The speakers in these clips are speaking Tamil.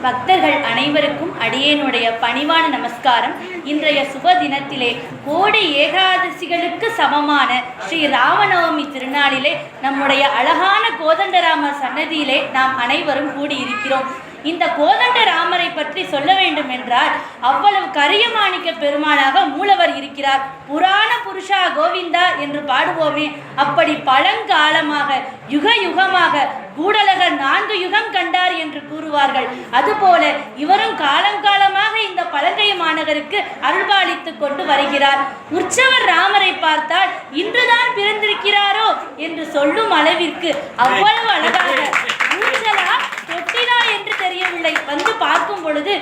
பக்தர்கள் அனைவருக்கும் அடியேனுடைய பணிவான நமஸ்காரம். இன்றைய சுப தினத்திலே கோடி ஏகாதசிகளுக்கு சமமான ஸ்ரீ ராமநவமி திருநாளிலே நம்முடைய அழகான கோதண்டராமர் சன்னதியிலே நாம் அனைவரும் கூடியிருக்கிறோம். இந்த கோதண்டராமரை பற்றி சொல்ல வேண்டும் என்றால் அவ்வளவு கரிய மாணிக்க பெருமானாக மூலவர் இருக்கிறார். புராண புருஷா கோவிந்தா என்று பாடுவோமே, அப்படி பழங்காலமாக யுக யுகமாக கூடலகர் 4 யுகம் கண்டார் என்று கூறுவார்கள். அதுபோல இவரும் காலங்காலமாக இந்த பழங்கை மாநகருக்கு அருள்பாலித்துக் கொண்டு வருகிறார். உற்சவர் ராமரை பார்த்தால் இன்றுதான் பிறந்திருக்கிறாரோ என்று சொல்லும் அளவிற்கு அவ்வளவு அழகாக ஊஞ்சலா தொட்டிலா என்று தெரியவில்லை. வந்து பார்க்கும் பொழுது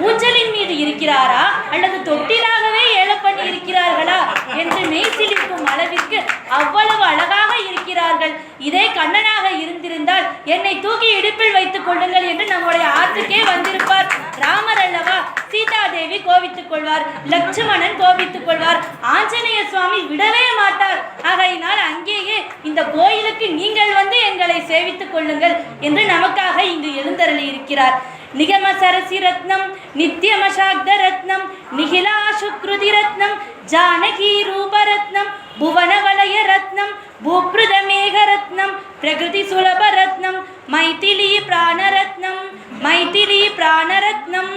ஊஞ்சலின் மீது இருக்கிறாரா அல்லது தொட்டிலாகவே ஏலப்பண்ணி இருக்கிறார்களா என்று மெய்சிலிருக்கும் அளவிற்கு அவ்வளவு அழகாக இருக்கிறார்கள். இதே கண்ணனாக இருந்திருந்தால் என்னை தூக்கி இடுப்பில் வைத்துக் கொள்ளுங்கள் என்று நம்முடைய ஆற்றுக்கே வந்திருப்பார். ராமர் அல்லவா, சீதா தேவி கோபித்துக் கொள்வார், லட்சுமணன் கோபித்துக் கொள்வார், ஆஞ்சநேய சுவாமி விடவே மாட்டார். ஆகையினால் அங்கேயே இந்த கோயிலுக்கு நீங்கள் வந்து எங்களை சேவித்துக் கொள்ளுங்கள் என்று நமக்காக இங்கு எழுந்தருளி இருக்கிறார். நிகம சரசி ரத்னம் நித்யமசாக்த ரத்னம் நிகிலா சுக்ருதி ரத்னம் ஜானகி ரூபரத்னம் புவனவலய ரத்னம் பூப்ருத மேக ரத்னம் பிரகிருதி சுலப ரத்னம் மைதிலி பிராணரத்னம் மைதிலி பிராணரத்னம்.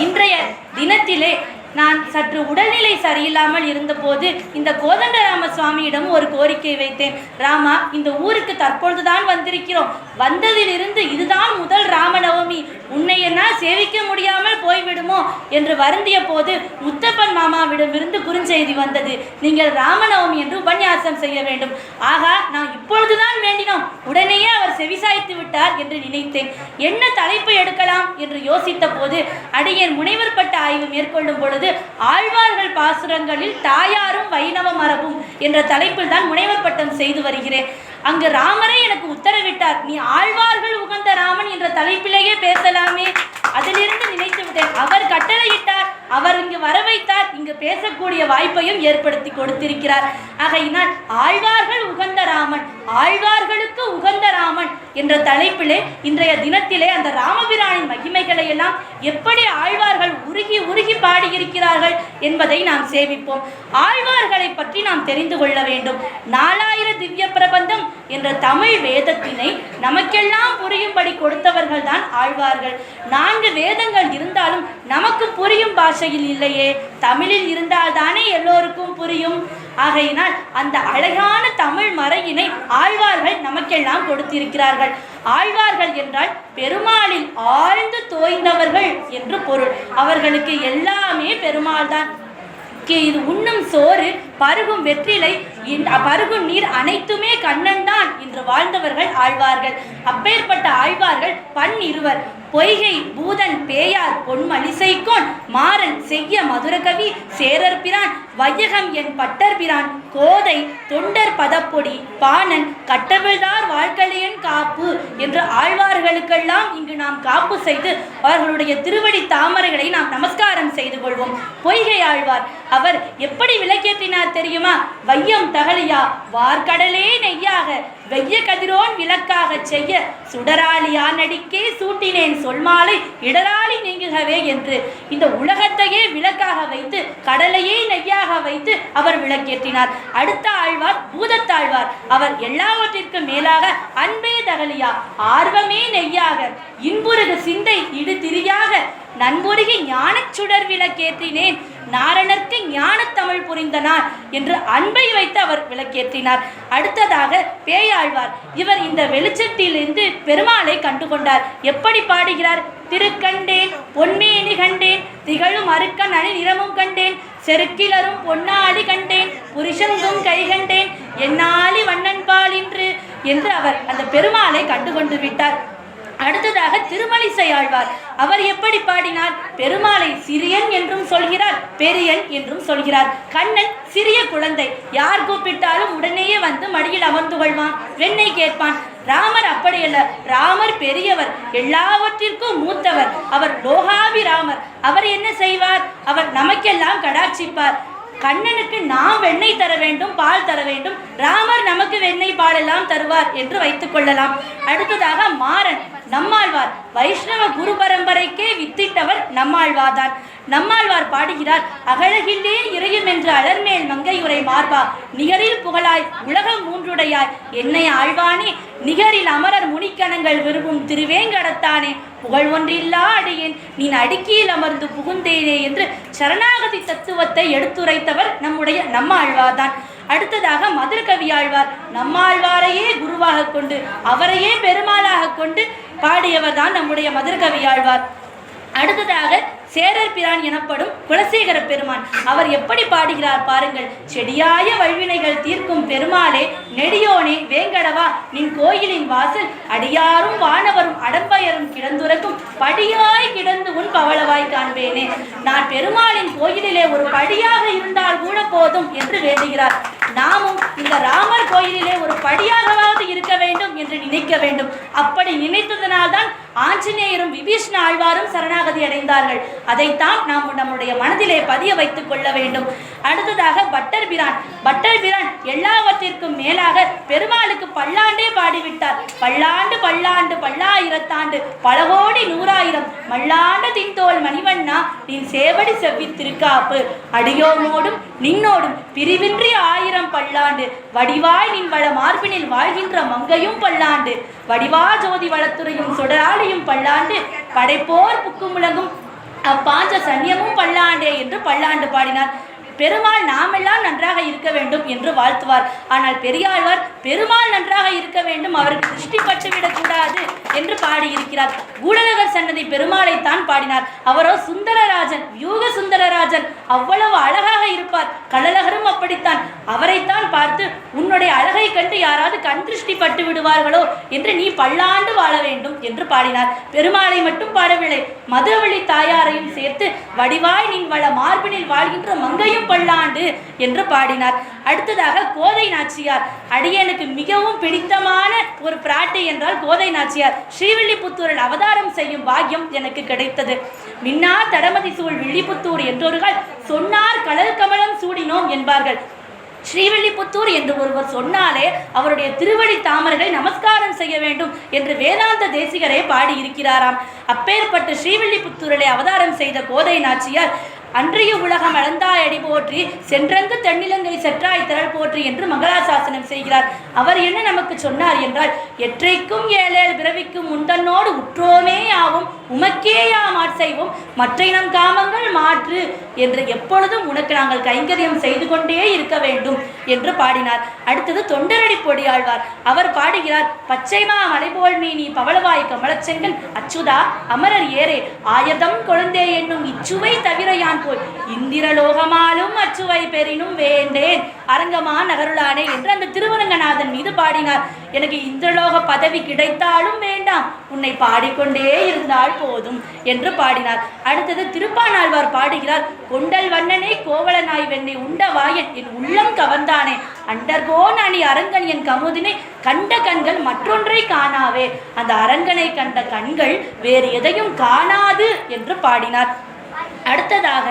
இன்றைய தினத்திலே நான் சற்று உடல்நிலை சரியில்லாமல் இருந்தபோது இந்த கோதண்டராம சுவாமியிடம் ஒரு கோரிக்கை வைத்தேன். ராமா, இந்த ஊருக்கு தற்பொழுதுதான் வந்திருக்கிறோம். வந்ததிலிருந்து இதுதான் முதல் ராமநவமி. உன்னை என்னால் சேவிக்க முடியாமல் போய்விடுமோ என்று வருந்திய போது முத்தப்பன் மாமாவிடமிருந்து குறுஞ்செய்தி வந்தது. நீங்கள் ராமநவமி என்று உபன்யாசம் செய்ய வேண்டும். ஆகா, நான் இப்பொழுதுதான் வேண்டினோம், உடனேயே அவர் செவிசாய்த்து விட்டார் என்று நினைத்தேன். என்ன தலைப்பு எடுக்கலாம் என்று யோசித்த போது அடியேன் முனைவர் பட்ட ஆய்வு மேற்கொள்ளும் பொழுது ஆழ்வார்கள் பாசுரங்களில் தாயாரும் வைணவ மரபும் என்ற தலைப்பில் தான் முனைவர் பட்டம் செய்து வருகிறேன். அங்கு ராமரே எனக்கு உத்தரவிட்டார், நீ ஆழ்வார்கள் உகந்த ராமன் என்ற தலைப்பிலேயே பேசலாமே. அதிலிருந்து நினைத்து விட்டேன். அவர் கட்டளையிட்டார், அவர் இங்கு வர வைத்தார், இங்கு பேசக்கூடிய வாய்ப்பையும் ஏற்படுத்தி கொடுத்திருக்கிறார். ஆகையினால் ஆழ்வார்கள் உகந்த ராமன், ஆழ்வார்களுக்கு உகந்த ராமன் என்ற தலைப்பிலே இன்றைய தினத்திலே அந்த ராமபிரானின் மகிமைகளை எல்லாம் எப்படி ஆழ்வார்கள் உருகி உருகி பாடியிருக்கிறார்கள் என்பதை நாம் சேவிப்போம். ஆழ்வார்களை பற்றி நாம் தெரிந்து கொள்ள வேண்டும். 4000 திவ்ய பிரபந்தம் என்ற தமிழ் வேதத்தினை நமக்கெல்லாம் புரியும்படி கொடுத்தவர்கள் தான் ஆழ்வார்கள். 4 வேதங்கள் இருந்தாலும் நமக்கு புரியும் பாஷையில் இல்லையே, தமிழில் இருந்தால்தானே எல்லோருக்கும் புரியும். ஆகையினால் அந்த அழகான தமிழ் மறையினை ஆழ்வார்கள் நமக்கெல்லாம் கொடுத்திருக்கிறார்கள். ஆழ்வார்கள் என்றால் பெருமாளில் ஆழ்ந்து தோய்ந்தவர்கள் என்று பொருள். அவர்களுக்கு எல்லாமே பெருமாள் தான். இது உண்ணும் சோறு, பருகும் வெற்றிலை, பருகும் நீர் அனைத்துமே கண்ணன் தான் என்று வாழ்ந்தவர்கள் ஆழ்வார்கள். அப்பேற்பட்ட ஆழ்வார்கள் 12 பொய்கை பூதன் பேயார் பொன்மலிசைக்கோன் மாறன் செய்ய மதுரகவி சேரற்பிரான் வையகம் என் பட்டர்பிரான் கோதை தொண்டர் பதப்பொடி பாணன் கட்டவிழ்தார் வாழ்க்கையன் காப்பு என்று ஆழ்வார்களுக்கெல்லாம் இங்கு நாம் காப்பு செய்து அவர்களுடைய திருவடி தாமரைகளை நாம் நமஸ்காரம் செய்து கொள்வோம். பொய்கை ஆழ்வார் அவர் எப்படி விளக்கேற்றினார் தெரியுமா? வையம் தகலியா வார்கடலே நெய்யாக வெய்ய கதிரோன் விளக்காக செய்ய சுடராளியா நடிக்கே சூட்டினேன் சொல்மாலை இடராளி நீங்குகவே என்று இந்த உலகத்தையே விளக்காக வைத்து கடலையே நெய்யாக வைத்து அவர் விளக்கேற்றினார். அடுத்த ஆழ்வார் பூதத்தாழ்வார். அவர் எல்லாவற்றிற்கும் மேலாக அன்பே தகலியா ஆர்வமே நெய்யாக இன்புருகு சிந்தை இடு திரியாக நன்முருகி ஞானச் சுடர் விளக்கேற்றினேன் நாரணர்க்கு ஞானத்தமிழ் புரிந்தனார் என்று அன்பை வைத்து அவர் விளக்கேற்றினார். அடுத்ததாக பேயாழ்வார். இவர் இந்த வெளிச்சத்திலிருந்து பெருமாளை கண்டுகொண்டார். எப்படி பாடுகிறார்? திருக்கண்டேன் பொன்மேனி கண்டேன் திகழும் அருக்கன் அணி நிறமும் கண்டேன் செருக்கிலரும் பொன்னாடி கண்டேன் புருஷங்கும் கை கண்டேன் என்னாலி வண்ணன் பாலின்று என்று அவர் அந்த பெருமாளை கண்டுகொண்டு விட்டார். அடுத்ததாக திருமலிசை ஆழ்வார். அவர் எப்படி பாடினார்? பெருமாளை சிறியன் என்றும் சொல்கிறார், பெரியன் என்றும் சொல்கிறார். கண்ணன் சிறிய குழந்தை, யார் கூப்பிட்டாலும் உடனேயே வந்து மடியில் அமர்ந்து கொள்வான், வெண்ணெய் கேட்பான். ராமர் அப்படியல்ல, ராமர் பெரியவர், எல்லாவற்றிற்கும் மூத்தவர். அவர் லோகாபிராமர். அவர் என்ன செய்வார்? அவர் நமக்கெல்லாம் கடாட்சிப்பார். கண்ணனுக்கு நாம் வெண்ணெய் தர வேண்டும், பால் தர வேண்டும், ராமர் நமக்கு வெண்ணெய் பால் எல்லாம் தருவார் என்று வைத்துக் கொள்ளலாம். அடுத்ததாக மாறன். நம்மாழ்வார். வைஷ்ணவ குரு பரம்பரைக்கே வித்திட்டவர் நம்மாழ்வார்தான். நம்மாழ்வார் பாடுகிறார், அகழகில்லே இறையும் என்று அலர்மேல் மங்கையுரை மார்பா, நிகரில் புகழாய் உலகம் மூன்றுடையாய் என்னை ஆழ்வானே, நிகரில் அமரர் முனிக்கணங்கள் விரும்பும் திருவேங்கடத்தானே, புகழ் ஒன்றில்லா அடியேன் நீ அடுக்கியில் அமர்ந்து புகுந்தேனே என்று சரணாகதி தத்துவத்தை எடுத்துரைத்தவர் நம்முடைய நம்மாழ்வார்தான். அடுத்ததாக மதுரகவியாழ்வார். நம்மாழ்வாரையே குருவாக கொண்டு அவரையே பெருமாளாக கொண்டு பாடியவர் தான் நம்முடைய மதுரகவியாழ்வார். அடுத்ததாக சேரர் பிரான் எனப்படும் குலசேகர பெருமான். அவர் எப்படி பாடுகிறார் பாருங்கள். செடியாய வல்வினைகள் தீர்க்கும் பெருமாளே, நெடியோனே வேங்கடவா, நின் கோயிலின் வாசல் அடியாரும் வானவரும் அடம்பயரும் கிடந்துரைக்கும் படியாய் கிடந்து உன் பவளவாய் காண்பேனே. நான் பெருமாளின் கோயிலிலே ஒரு படியாக இருந்தால் கூட போதும் என்று வேண்டுகிறார். நாமும் இந்த ராமர் கோயிலிலே ஒரு படியாகவாவது இருக்க வேண்டும் என்று நினைக்க வேண்டும். அப்படி நினைத்ததனால்தான் ஆஞ்சநேயரும் விபீஷ்ண ஆழ்வாரும் சரணாகதி அடைந்தார்கள். அதைத்தான் நாம் நம்முடைய மனதிலே பதிய வைத்துக் கொள்ள வேண்டும். அடுத்ததாக பட்டர் பிரான். பட்டர் பிரான் எல்லாவற்றிற்கும் மேலாக பெருமாளுக்கு பல்லாண்டே பாடிவிட்டார். பல்லாண்டு பல்லாண்டு பல்லாயிரத்தாண்டு பலகோடி நூறாயிரம் மல்லாண்டு தின்தோல் மணிவண்ணா, நின் சேவடி செவ்வி திருக்காப்பு, அடியோமோடும் நின்னோடும் பிரிவின்றி 1000 பல்லாண்டு, வடிவாய் நின் வள மார்பினில் வாழ்கின்ற மங்கையும் பல்லாண்டு, வடிவா ஜோதி வளத்துறையும் சுடராளியும் பல்லாண்டு, படைப்போர் புக்கு முழங்கும் அப்பாஞ்ச சன்னியமும் பல்லாண்டே என்று பல்லாண்டு பாடினார். பெருமாள் நாமெல்லாம் நன்றாக இருக்க வேண்டும் என்று வாழ்த்துவார். ஆனால் பெரியாழ்வார் பெருமாள் நன்றாக இருக்க வேண்டும், அவருக்கு திருஷ்டி பட்டுவிடக் கூடாது என்று பாடியிருக்கிறார். கூடலகர் சன்னதி பெருமாளைத்தான் பாடினார். அவரோ சுந்தரராஜன், யூக சுந்தரராஜன், அவ்வளவு அழகாக இருப்பார். கள்ளழகரும் அப்படித்தான். அவரைத்தான் பார்த்து உன்னுடைய அழகை கண்டு யாராவது கண் திருஷ்டி பட்டு விடுவார்களோ என்று நீ பல்லாண்டு வாழ வேண்டும் என்று பாடினார். பெருமாளை மட்டும் பாடவில்லை, மதுரவழி தாயாரையும் சேர்த்து வடிவாய் நின் வள மார்பினில் வாழ்கின்ற மங்கையும் பல்லாண்டு என்று பாடினார். அடுத்ததாக கோதை நாச்சியார். அடியனுக்கு மிகவும் பிடித்தமான ஒரு பிராட்டி என்றால் கோதை நாச்சியார். ஸ்ரீவில்லிபுத்தூரில் அவதாரம் செய்யும் பாக்கியம் எனக்கு கிடைத்தது. மின்னா தடமதி சூழ் வில்லிபுத்தூர் என்றொருகள் சொன்னார் கடல் கமலம் சூடினோம் என்பார்கள். ஸ்ரீவில்லிபுத்தூர் என்று ஒருவர் சொன்னாலே அவருடைய திருவடி தாமரை நமஸ்காரம் செய்ய வேண்டும் என்று வேதாந்த தேசிகரே பாடியிருக்கிறாராம். அப்பேற்பட்ட ஸ்ரீவில்லிபுத்தூரிலே அவதாரம் செய்த கோதை நாச்சியார் அன்றைய உலகம் அளந்தாய் அடி போற்றி, சென்றங்கு தென்னிலங்கை செற்றாய் திரள் போற்றி என்று மங்களாசாசனம் செய்கிறார். அவர் என்ன நமக்கு சொன்னார் என்றால், எற்றைக்கும் ஏழேல் பிறவிக்கும் முந்தன்னோடு உற்றோமே ஆவும், உமக்கே யாம் ஆட்செய்வோம், மற்றை நம் காமங்கள் மாற்று என்று எப்பொழுதும் உனக்கு நாங்கள் கைங்கரியம் செய்து கொண்டே இருக்க வேண்டும் என்று பாடினார். அடுத்தது தொண்டரடி பொடியாழ்வார். அவர் பாடுகிறார், பச்சைமா மலைபோல் மீனி பவளவாய் கமலச்செங்கன் அச்சுதா அமரர் ஏரே, ஆயதம் கொழுந்தே என்னும் இச்சுவை தவிர யான் போய் இந்திரலோகமாலும் அச்சுவை பெறினும் வேண்டேன் அரங்கமா நகருளானே என்று அந்த திருவரங்கநாதன் மீது பாடினார். எனக்கு இந்திரலோக பதவி கிடைத்தாலும் வேண்டாம், உன்னை பாடிக்கொண்டே இருந்தால் போதும் என்று பாடினார். அடுத்தது திருப்பானாழ்வார் பாடுகிறார், கொண்டல் வண்ணனே கோவலனாய் வெண்ணை உண்ட வாயன் என் உள்ளம் கவர்ந்தானே, அண்டர்கோன் அணி அரங்கன் என் கமுதினை கண்ட கண்கள் மற்றொன்றை காணாவே, அந்த அரங்கனை கண்ட கண்கள் வேறு எதையும் காணாது என்று பாடினார். அடுத்ததாக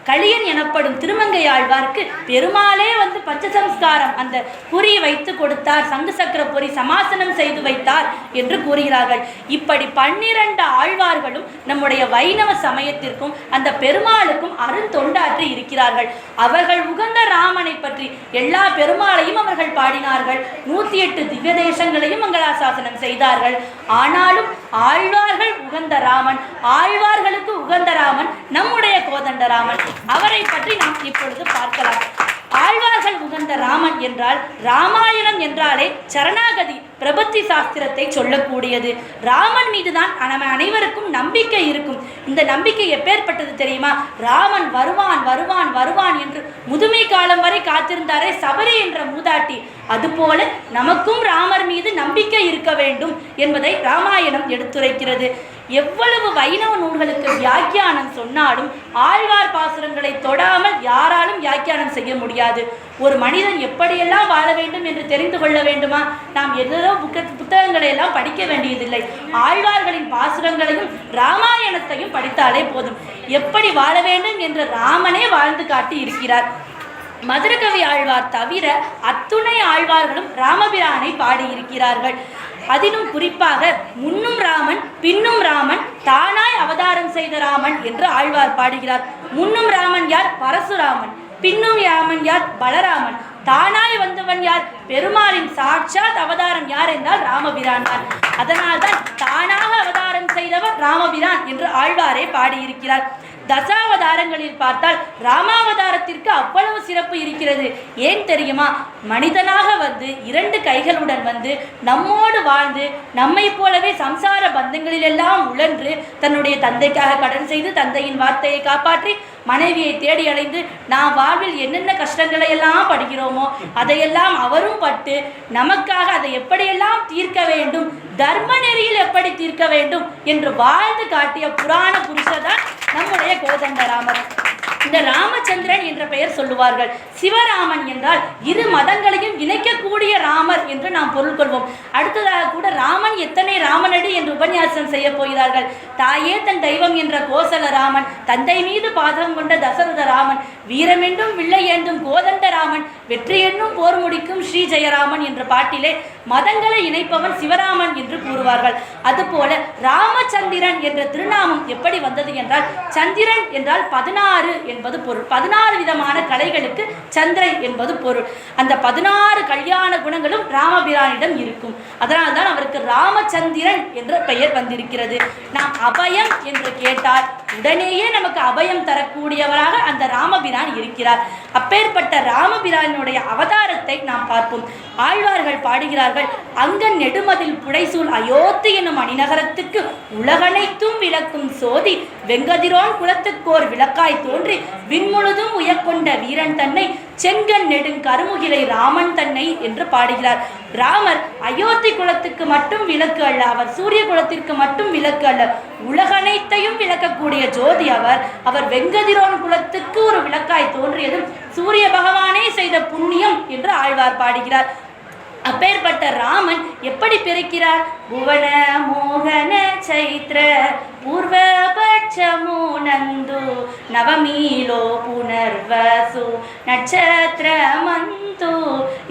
கலியன் எனப்படும் திருமங்கையாழ்வாருக்கு பெருமாளே வந்து பஞ்சசம்ஸ்காரம் அந்த குறி வைத்து கொடுத்தார், சங்கு சக்கர பொறி சமாசனம் செய்து வைத்தார் என்று கூறுகிறார்கள். இப்படி 12 ஆழ்வார்களும் நம்முடைய வைணவ சமயத்திற்கும் அந்த பெருமாளுக்கும் அருந்தொண்டாற்றி இருக்கிறார்கள். அவர்கள் உகந்த ராமனை பற்றி எல்லா பெருமாளையும் அவர்கள் பாடினார்கள். 108 திவ்ய தேசங்களையும் மங்களாசாசனம் செய்தார்கள். ஆனாலும் ஆழ்வார்கள் உகந்த ராமன், ஆழ்வார்களுக்கு உகந்த ராமன் நம்முடைய கோதண்டராமன். அவரை பற்றி நாம் இப்பொழுது பார்க்கலாம். ஆழ்வார்கள் உகந்த ராமன் என்றால் ராமாயணம் என்றாலே சரணாகதி பிரபத்தி சாஸ்திரத்தை சொல்லக்கூடியது. ராமன் மீதுதான் நம்ம அனைவருக்கும் நம்பிக்கை இருக்கும். இந்த நம்பிக்கை எப்பேற்பட்டது தெரியுமா? ராமன் வருவான் வருவான் வருவான் என்று முதுமை காலம் வரை காத்திருந்தாரே சபரி என்ற மூதாட்டி, அதுபோல நமக்கும் ராமர் மீது நம்பிக்கை இருக்க வேண்டும் என்பதை ராமாயணம் எடுத்துரைக்கிறது. எவ்வளவு வைணவ நூல்களுக்கு வியாக்கியானம் சொன்னாலும் ஆழ்வார் பாசுரங்களை தொடாமல் யாராலும் வியாக்கியானம் செய்ய முடியாது. ஒரு மனிதன் எப்படியெல்லாம் வாழ வேண்டும் என்று தெரிந்து கொள்ள வேண்டுமா? நாம் ஏதோ புத்தகங்களை எல்லாம் படிக்க வேண்டியதில்லை. ஆழ்வார்களின் பாசுரங்களையும் ராமாயணத்தையும் படித்தாலே போதும். எப்படி வாழ வேண்டும் என்று ராமனே வாழ்ந்து காட்டி இருக்கிறார். மதுரகவி ஆழ்வார் தவிர அத்துணை ஆழ்வார்களும் ராமபிரானை பாடியிருக்கிறார்கள். அதிலும் குறிப்பாக முன்னும் ராமன் பின்னும் ராமன் தானாய் அவதாரம் செய்த ராமன் என்று ஆழ்வார் பாடுகிறார். முன்னும் ராமன் யார்? பரசுராமன். பின்னும் ராமன் யார்? பலராமன். தானாய் வந்தவன் யார்? பெருமாளின் சாட்சாத் அவதாரம் யார் என்றால் ராமபிரான் தான். அதனால்தான் தானாக அவதாரம் செய்தவர் ராமபிரான் என்று ஆழ்வாரே பாடியிருக்கிறார். தசாவதாரங்களில் பார்த்தால் ராமாவதாரத்திற்கு அவ்வளவு சிறப்பு இருக்கிறது. ஏன் தெரியுமா? மனிதனாக வந்து 2 கைகளுடன் வந்து நம்மோடு வாழ்ந்து நம்மை போலவே சம்சார பந்தங்களிலெல்லாம் உழன்று தன்னுடைய தந்தைக்காக கடன் செய்து தந்தையின் வார்த்தையை காப்பாற்றி மனைவியை தேடி அடைந்து நாம் வாழ்வில் என்னென்ன கஷ்டங்களை எல்லாம் படுகிறோமோ அதையெல்லாம் அவரும் பட்டு நமக்காக அதை எப்படியெல்லாம் தீர்க்க வேண்டும், தர்ம நெறியில் எப்படி தீர்க்க வேண்டும் என்று வாழ்ந்து காட்டிய புராண புருஷர்தான் நம்முடைய கோதண்டராமர். இந்த ராமச்சந்திரன் என்ற பெயர் சொல்லுவார்கள். சிவராமன் என்றால் 2 மதங்களையும் இணைக்கக்கூடிய ராமர் என்று நாம் பொருள் கொள்வோம். அடுத்ததாக கூட ராமன் எத்தனை ராமனடி என்று உபன்யாசம் செய்ய போகிறார்கள். தாயே தன் தெய்வம் என்ற கோசல ராமன், தந்தை மீது பாதம் கொண்ட தசரத ராமன், வீரமென்றும் வில்லை ஏந்தும் கோதண்ட ராமன், வெற்றி என்னும் போர் முடிக்கும் ஸ்ரீ ஜெயராமன் என்ற பாட்டிலே மதங்களை இணைப்பவன் சிவராமன் என்று கூறுவார்கள். அதுபோல ராமச்சந்திரன் என்ற திருநாமம் எப்படி வந்தது என்றால், சந்திரன் என்றால் 16 என்பது பொருள். 16 விதமான கலைகளுக்கு சந்திரன் என்பது பொருள். அந்த 16 கல்யாண குணங்களும் ராமபிரானிடம் இருக்கும். அதனால்தான் அவருக்கு ராமச்சந்திரன் என்ற பெயர் வந்திருக்கிறது. நாம் அபயம் என்று கேட்டால் உடனேயே நமக்கு அபயம் தரக்கூடியவராக அந்த ராமபிரான் இருக்கிறார். அப்பேற்பட்ட ராமபிரானுடைய அவதாரத்தை நாம் பார்ப்போம். ஆழ்வார்கள் பாடுகிறார்கள், அங்கன் நெடுமதில் புடைசூழ் அயோத்தி எனும் அணிநகரத்துக்கு உலகனைத்தும் விளக்கும் சோதி வெங்கதிரோன் குலத்துக்கோர் விளக்காய் தோன்றி விண்முழுதும் உயர்கொண்ட வீரன் தன்னை செங்கன் நெடுங் கருமுகிலை ராமன் தன்னை என்று பாடுகிறார். ராமர் அயோத்தி குலத்துக்கு மட்டும் விளக்கு அல்ல, அவர் சூரிய குலத்திற்கு மட்டும் விளக்கு அல்ல, உலகனைத்தையும் விளக்கக்கூடிய ஜோதி அவர். அவர் வெங்கதிரோன் குலத்துக்கு ஒரு விளக்காய் தோன்றியதும் சூரிய பகவானே செய்த புண்ணியம் என்று ஆழ்வார் பாடுகிறார். அப்பேற்பட்ட ராமன் எப்படி பிறக்கிறார்? புவன மோகன சைத்ர பூர்வபட்சமுனந்து நவமீலோ புனர்வசு நட்சத்திரமந்து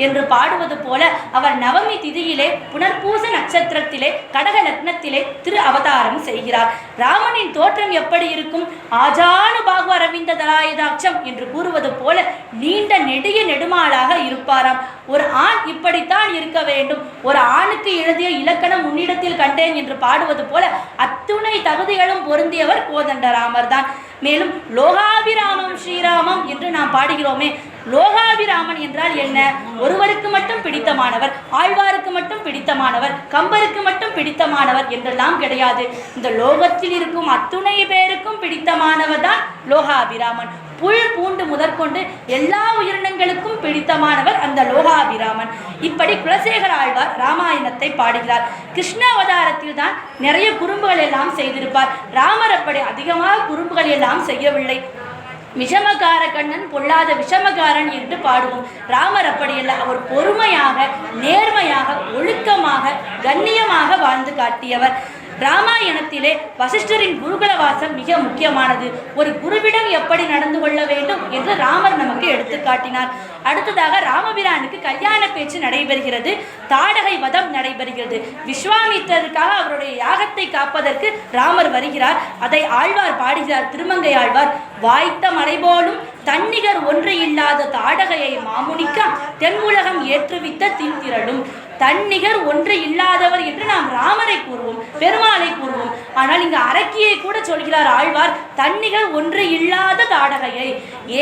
என்று பாடுவது போல அவர் நவமி திதியிலே புனர்பூச நட்சத்திரத்திலே கடக லக்னத்திலே திரு அவதாரம் செய்கிறார். ராமனின் தோற்றம் எப்படி இருக்கும்? ஆஜானுபாகு அரவிந்த தலாயுதாட்சம் என்று கூறுவது போல நீண்ட நெடிய நெடுமாளாக இருப்பாராம். ஒரு ஆண் இப்படித்தான் இருக்க வேண்டும். ஒரு ஆணுக்கு எழுதிய இலக்கணம் உன்னிடத்தில் கண்டேன் என்று பாடுவது போல அத்துணை தகுதிகளும் பொருந்தியவர் கோதண்டராமர் தான். மேலும் லோகாபிராமம் ஸ்ரீராமம் என்று நாம் பாடுகிறோமே, லோகாபிராமன் என்றால் என்ன? ஒருவருக்கு மட்டும் பிடித்தமானவர், ஆழ்வாருக்கு மட்டும் பிடித்தமானவர், கம்பருக்கு மட்டும் பிடித்தமானவர் என்றெல்லாம் கிடையாது. இந்த லோகத்தில் இருக்கும் அத்துணை பேருக்கும் பிடித்தமானவர் தான் லோகாபிராமன். புல் பூண்டு முதற்கொண்டு எல்லா உயிரினங்களுக்கும் பிடித்தமானவர் அந்த லோகாபிராமன். இப்படி குலசேகர ஆழ்வார் ராமாயணத்தை பாடுகிறார். கிருஷ்ண அவதாரத்தில் தான் நிறைய குறும்புகள் எல்லாம் செய்திருப்பார். ராமர் அப்படி அதிகமாக குறும்புகள் எல்லாம் செய்யவில்லை. விஷமகார கண்ணன் பொல்லாத விஷமகாரன் என்று பாடுவோம். ராமர் அப்படியல்ல, அவர் பொறுமையாக, நேர்மையாக, ஒழுக்கமாக, கண்ணியமாக வாழ்ந்து காட்டியவர். ராமாயணத்திலே வசிஷ்டரின் குருகுல வாசம் மிக முக்கியமானது. ஒரு குருவிடம் எப்படி நடந்து கொள்ள வேண்டும் என்று ராமர் நமக்கு எடுத்து காட்டினார். அடுத்ததாக ராமபிரானுக்கு கல்யாண பேச்சு நடைபெறுகிறது, தாடகை வதம் நடைபெறுகிறது. விஸ்வாமித்திரருக்காக அவருடைய யாகத்தை காப்பதற்கு ராமர் வருகிறார். அதை ஆழ்வார் பாடுகிறார். திருமங்கை ஆழ்வார், வாய்த்த மலைபோலும் தன்னிகர் ஒன்று இல்லாத தாடகையை மாமுனிக்கா தென்முலகம் ஏற்றுவித்த தின்திரளும். தன்னிகர் ஒன்று இல்லாதவர் என்று நாம் ராமரை கூறுவோம், பெருமாளை கூறுவோம். ஆனால் இங்கு அரக்கியை கூட சொல்கிறார் ஆழ்வார், தன்னிகர் ஒன்று இல்லாத தாடகையை.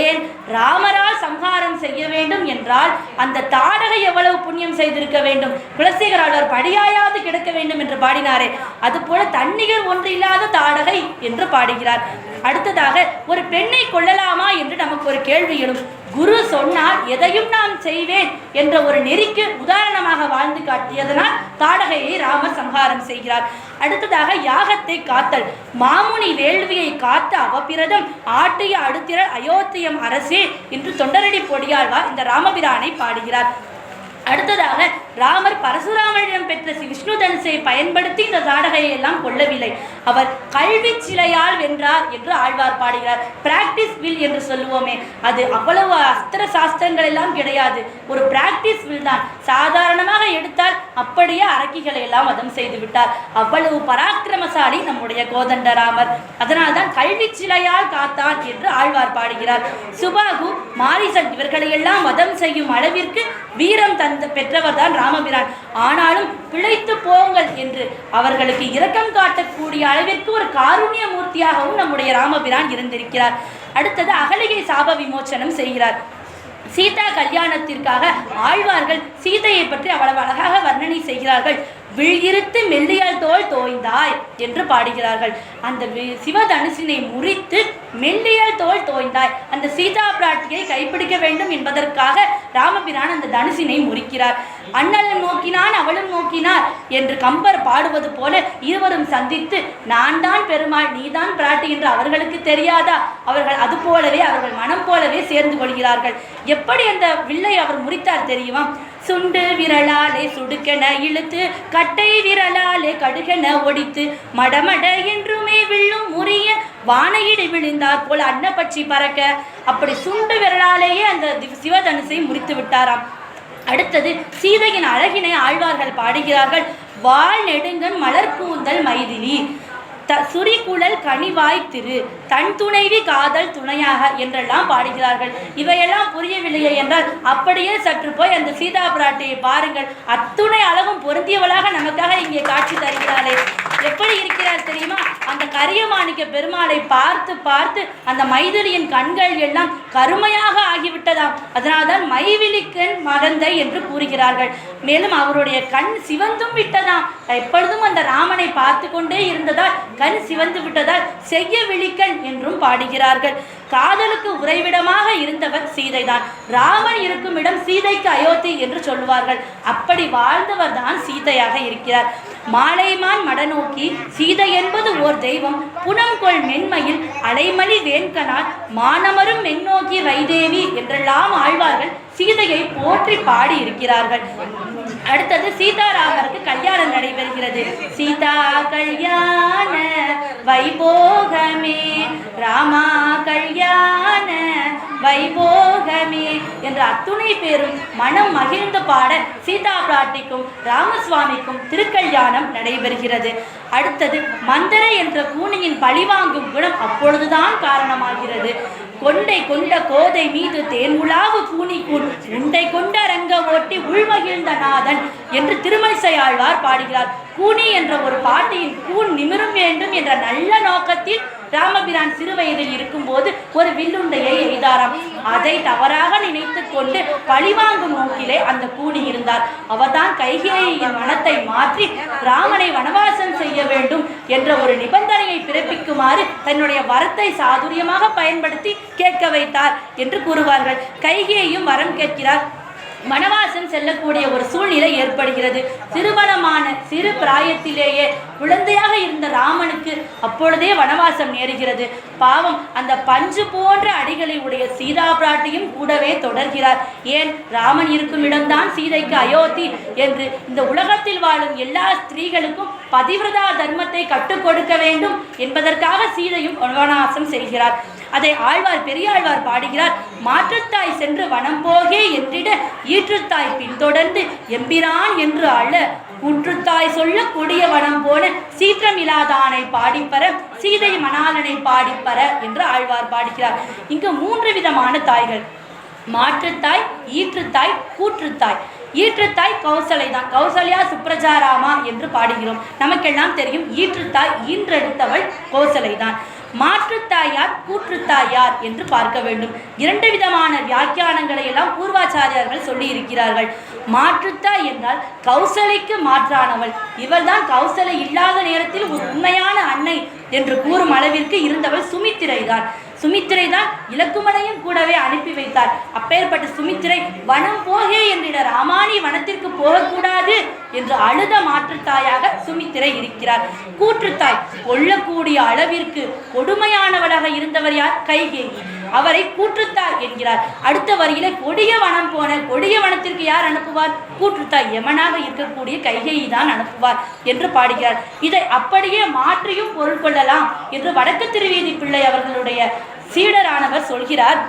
ஏன்? ராமரால் சம்ஹாரம் செய்ய வேண்டும் என்றால் அந்த தாடகை எவ்வளவு புண்ணியம் செய்திருக்க வேண்டும். குலசேகர ஆழ்வார் படியாயாது கிடக்க வேண்டும் என்று பாடினாரே, அதுபோல தன்னிகர் ஒன்று இல்லாத தாடகை என்று பாடுகிறார். அடுத்ததாக ஒரு பெண்ணை கொள்ளலாமா என்று நமக்கு ஒரு கேள்வி எழும். குரு சொன்னால் எதையும் நான் செய்வேன் என்ற ஒரு நெறிக்கு உதாரணமாக வாழ்ந்து காட்டியதனால் தாடகையை ராமர் சம்ஹாரம் செய்கிறார். அடுத்ததாக யாகத்தை காத்தல். மாமுனி வேள்வியை காத்த அவபிரதம் ஆட்டிய அடுத்திரள் அயோத்தியம் அரசே என்று தொண்டரடி பொடியாழ்வார் இந்த ராமபிரானை பாடுகிறார். அடுத்ததாக ராமர் பரசுராமனிடம் பெற்ற விஷ்ணு தனுசை பயன்படுத்தி இந்த தாடகையை எல்லாம் கொல்லவில்லை. அவர் கல்வி சிலையால் வென்றார் என்று ஆழ்வார் பாடுகிறார். பிராக்டிஸ் வில் என்று சொல்லுவோமே, அது அவ்வளவு அஸ்திர சாஸ்திரங்கள் எல்லாம் கிடையாது, ஒரு பிராக்டிஸ் வில் தான். சாதாரணமாக எடுத்தால் அப்படியே அரக்கிகளை எல்லாம் வதம் செய்து விட்டார். அவ்வளவு பராக்கிரமசாலி நம்முடைய கோதண்டராமர். அதனால்தான் கல்வி சிலையால் காத்தான் என்று ஆழ்வார் பாடுகிறார். சுபாகு, மாரிசன் இவர்களை எல்லாம் வதம் செய்யும் அளவிற்கு வீரம் பெற்றவர் தான் ராமபிரான். ஆனாலும் பிழைத்து போங்கள் என்று அவர்களுக்கு இரக்கம் காட்டக்கூடிய அளவிற்கு ஒரு காருண்ய மூர்த்தியாகவும் நம்முடைய ராமபிரான் இருந்திருக்கிறார். அடுத்தது அகலிகை சாப விமோச்சனம் செய்கிறார். சீதா கல்யாணத்திற்காக ஆழ்வார்கள் சீதையை பற்றி அவ்வளவு அழகாக வர்ணனை செய்கிறார்கள். விழியிருத்து மெல்லியல் தோல் தோய்ந்தாய் என்று பாடுகிறார்கள். அந்த சிவதனுசினை முறித்து மெல்லியல் தோல் தோய்ந்தாய், அந்த சீதா பிராட்டியை கைப்பிடிக்க வேண்டும் என்பதற்காக ராமபிரான் அந்த தனுசினை முறிக்கிறார். அண்ணலும் நோக்கினான் அவளும் நோக்கினார் என்று கம்பர் பாடுவது போல இருவரும் சந்தித்து நான் தான் பெருமாள் நீதான் பிராட்டி என்று அவர்களுக்கு தெரியாதா? அவர்கள் அது போலவே அவர்கள் மனம் போலவே சேர்ந்து கொள்கிறார்கள். எப்படி அந்த வில்லை அவர் முறித்தார் தெரியுமா? சுண்டு விரலாலே சுடுக்கென இழுத்து கட்டை விரலாலே கடுகென ஒடித்து மடமட என்றுமே வில்லும் முறிய வானையிடு விழுந்தார் போல அன்னப்பட்சி பறக்க, அப்படி சுண்டு விரலாலேயே அந்த சிவதனுசை முறித்து விட்டாராம். அடுத்தது சீதையின் அழகினை ஆழ்வார்கள் பாடுகிறார்கள். வாள் நெடுங்கன் மலர் கூந்தல் மைதிலி சுரிகுழல் கனிவாய் திரு தன் துணைவி காதல் துணையாக என்றெல்லாம் பாடுகிறார்கள். இவையெல்லாம் புரியவில்லையே என்றால் அப்படியே சற்று போய் அந்த சீதா பிராட்டியை பாருங்கள். அத்துணை அழகும் பொருந்தியவளாக நமக்காக இங்கே காட்சி தருகிறாளே. எப்படி இருக்கிறார் தெரியுமா? அந்த கரியமாணிக்க பெருமாளை பார்த்து பார்த்து அந்த மைதிலியின் கண்கள் எல்லாம் கருமையாக ஆகிவிட்டதாம். அதனால்தான் மைவிழிக்கண் மறந்தை என்று கூறுகிறார்கள். மேலும் அவருடைய கண் சிவந்தும் விட்டதாம். எப்பொழுதும் அந்த ராமனை பார்த்து கொண்டே இருந்ததால் கண் சிவந்து விட்டதால் செய்ய விழிக்கண் என்றும் பாடுகிறார்கள். காதலுக்கு உறைவிடமாக இருந்தவர் சீதைதான். ராமன் இருக்கும் இடம் சீதைக்கு அயோத்தி என்று சொல்லுவார்கள். அப்படி வாழ்ந்தவர் தான் சீதையாக இருக்கிறார். மாலைமான் மடநோக்கி சீதை என்பது ஓர் தெய்வம் புனங்கொள் மென்மையில் அலைமலி வேண்கனால் மானமரும் மென்னோக்கி வைதேவி என்றெல்லாம் ஆழ்வார்கள் சீதையை போற்றி பாடி இருக்கிறார்கள். அடுத்தது சீதாராமருக்கு கல்யாணம் நடைபெறுகிறது. சீதா கல்யாண வைபோகமே ராமா கல்யாண வைபோகமே என்ற அத்துணை பேரும் மனம் மகிழ்ந்து பாட சீதா பிராட்டிக்கும் ராமசுவாமிக்கும் திருக்கல்யாணம் நடைபெறுகிறது. அடுத்தது மந்தரை என்ற கூனியின் பழிவாங்கும் குணம் அப்பொழுதுதான் காரணமாகிறது. கொண்டை கொண்ட கோதை மீது தேன் உலாவு கூனிக்கூன் உண்டை கொண்ட ரங்க ஓட்டி உள்மகிழ்ந்த நாதன் என்று திருமழிசை ஆழ்வார் பாடுகிறார். கூனி என்ற ஒரு பாட்டியின் கூன் நிமிரும் வேண்டும் என்ற நல்ல நோக்கத்தில் ராமபிரான் சிறு வயதில் இருக்கும்போது ஒரு வில்லுண்டையை எய்தாராம். அதை தவறாக நினைத்து கொண்டு பழிவாங்கும் நோக்கிலே அந்த கூனி இருந்தார். அவர்தான் கைகேயியின் மனத்தை மாற்றி ராமனை வனவாசம் செய்ய வேண்டும் என்ற ஒரு நிபந்தனையை பிறப்பிக்குமாறு தன்னுடைய வரத்தை சாதுரியமாக பயன்படுத்தி கேட்க வைத்தார் என்று கூறுவார்கள். கைகேயும் வரம் கேட்கிறார். வனவாசம் செல்லக்கூடிய ஒரு சூழ்நிலை ஏற்படுகிறது. திருமணமான சிறு பிராயத்திலேயே குழந்தையாக இருந்த ராமனுக்கு அப்பொழுதே வனவாசம் நேருகிறது. பாவம், அந்த பஞ்சு போன்ற அடிகளை உடைய சீதா பிராட்டியும் கூடவே தொடர்கிறார். ஏன், ராமன் இருக்கும் இடம்தான் சீதைக்கு அயோத்தி என்று இந்த உலகத்தில் வாழும் எல்லா ஸ்திரீகளுக்கும் பதிவிரதா தர்மத்தை கற்றுக் கொடுக்க வேண்டும் என்பதற்காக சீதையும் வனவாசம் செய்கிறார். அதை ஆழ்வார் பெரியாழ்வார் பாடுகிறார். மாற்றுத்தாய் சென்று வனம் போகே என்றிட ஈற்றுத்தாய் பின்தொடர்ந்து எம்பிரான் என்று அழ குற்றுத்தாய் சொல்ல கொடிய வனம் போன சீற்றமில்லாதானை பாடிப்பற சீதை மணாலனை பாடிப்பற என்று ஆழ்வார் பாடுகிறார். இங்கு 3 விதமான தாய்கள்: மாற்றுத்தாய், ஈற்றுத்தாய், கூற்றுத்தாய். ஈற்றுத்தாய் கௌசலை தான். கௌசல்யா சுப்ரஜாராமா என்று பாடுகிறோம். நமக்கெல்லாம் தெரியும் ஈற்றுத்தாய் ஈன்றெடுத்தவள் கௌசலை தான். மாற்றுத்தாயார் கூற்றுத்தாயார் என்று பார்க்க வேண்டும். 2 விதமான வியாக்கியானங்களை எல்லாம் பூர்வாச்சாரியார்கள் சொல்லி இருக்கிறார்கள். மாற்றுத்தாய் என்றால் கௌசலைக்கு மாற்றானவள். இவள்தான் கௌசலை இல்லாத நேரத்தில் ஒரு உண்மையான அன்னை என்று கூறும் அளவிற்கு இருந்தவள் சுமித்திரை தான். சுமித்திரை தான் இலக்குமனையும் கூடவே அனுப்பி வைத்தார். அப்பேற்பட்ட சுமித்திரை வனம் போகே என்றிட ராமானி வனத்திற்கு போகக்கூடாது என்று அழுத மாற்றுத்தாயாக சுமித்திரை இருக்கிறார். கூற்றுத்தாய் கொல்லக்கூடிய அளவிற்கு கொடுமையானவளாக இருந்தவர் யார்? கைகேயி. அவரை கூற்றுத்தாய் என்கிறார். அடுத்த வரியில கொடிய வனம் போன கொடிய வனத்திற்கு யார் அனுப்புவார்? கூற்றுத்தாய் யமனாக இருக்கக்கூடிய கைகேயி தான் அனுப்புவார் என்று பாடுகிறார். இதை அப்படியே மாற்றியும் பொருள் கொள்ளலாம் என்று வடக்கு திருவீதி பிள்ளை அவர்களுடைய சீடரானவர் சொல்கிறார்.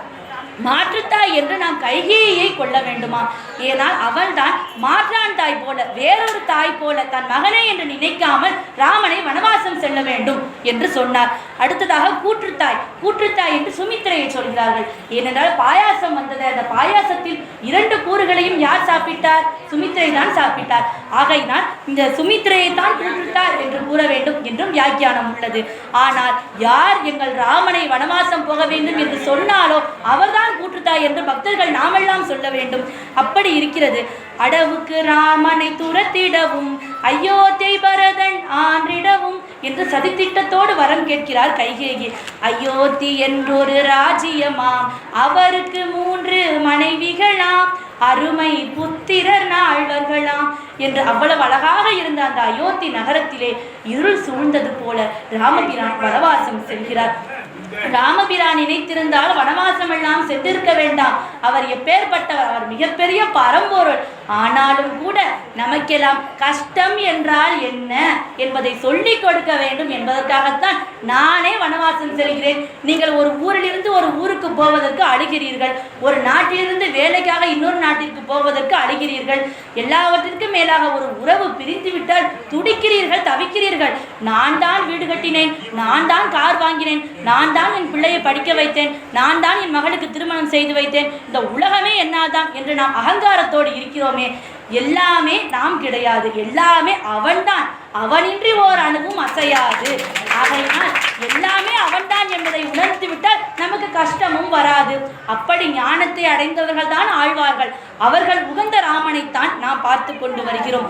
மாற்றுத்தாய் என்று நாம் கைகேயியை கொள்ள வேண்டுமா? ஏனால் அவள் தான் மாற்றான் தாய் போல, வேறொரு தாய் போல தன் மகனே என்று நினைக்காமல் ராமனை வனவாசம் செல்ல வேண்டும் என்று சொன்னார். அடுத்ததாக கூற்றுத்தாய் என்று சுமித்திரையை சொல்கிறார்கள். ஏனென்றால் பாயாசம் வந்தது, அந்த பாயாசத்தில் 2 கூறுகளையும் யார் சாப்பிட்டார்? சுமித்திரை தான் சாப்பிட்டார். ஆகையினால் இந்த சுமித்திரையை தான் கூற்றுத்தாய் என்று கூற வேண்டும் என்றும் வியாக்கியானம் உள்ளது. ஆனால் யார் எங்கள் ராமனை வனவாசம் போக வேண்டும் என்று சொன்னாலோ அவர்தான் கூற்றுத்தாய் என்று பக்தர்கள் நாமெல்லாம் சொல்ல வேண்டும். அப்படி இருக்கிறது. அடவுக்கு ராமனை துரத்திடவும் அயோத்தியை பரதன் ஆண்டிடவும் என்று சதித்திட்டத்தோடு வரம் கேட்கிறார் கைகேயி. அயோத்தி என்றொரு ராஜ்யமாம், அவருக்கு 3 மனைவிகளாம், அருமை புத்திரர் நால்வர்களாம் என்று அவ்வளவு அழகாக இருந்த அந்த அயோத்தி நகரத்திலே இருள் சூழ்ந்தது போல ராமபிரான் வனவாசம் செல்கிறார். ராமபிரான் நினைத்திருந்தால் வனவாசம் எல்லாம் சென்றிருக்க வேண்டாம். அவர் எப்பேற்பட்டவர்? அவர் மிகப்பெரிய பரம்பொருள். ஆனாலும் கூட நமக்கெல்லாம் கஷ்டம் என்றால் என்ன என்பதை சொல்லிக் கொடுக்க வேண்டும் என்பதற்காகத்தான் நானே வனவாசம் செல்கிறேன். நீங்கள் ஒரு ஊரிலிருந்து ஒரு ஊருக்கு போவதற்கு அழுகிறீர்கள், ஒரு நாட்டிலிருந்து வேலைக்காக இன்னொரு நாட்டிற்கு போவதற்கு அழுகிறீர்கள். எல்லாவற்றிற்கும் மேலாக ஒரு உறவு பிரிந்துவிட்டால் துடிக்கிறீர்கள், தவிக்கிறீர்கள். நான் தான் வீடு கட்டினேன், நான் தான் கார் வாங்கினேன், நான் தான் என் பிள்ளையை படிக்க வைத்தேன், நான் தான் என் மகளுக்கு திருமணம் செய்து வைத்தேன், இந்த உலகமே என்னாதான் என்று நாம் அகங்காரத்தோடு இருக்கிறோமே. எல்லாமே நாம் கிடையாது, எல்லாமே அவன்தான். அவனின்றி ஓர் அணுவும் அசையாது. ஆகையினால் எல்லாமே அவன்தான் என்பதை உணர்ந்து விட்டால் நமக்கு கஷ்டமும் வராது. அப்படி ஞானத்தை அடைந்தவர்கள் தான் ஆழ்வார்கள். அவர்கள் உகந்த ராமனைத்தான் நாம் பார்த்து கொண்டு வருகிறோம்.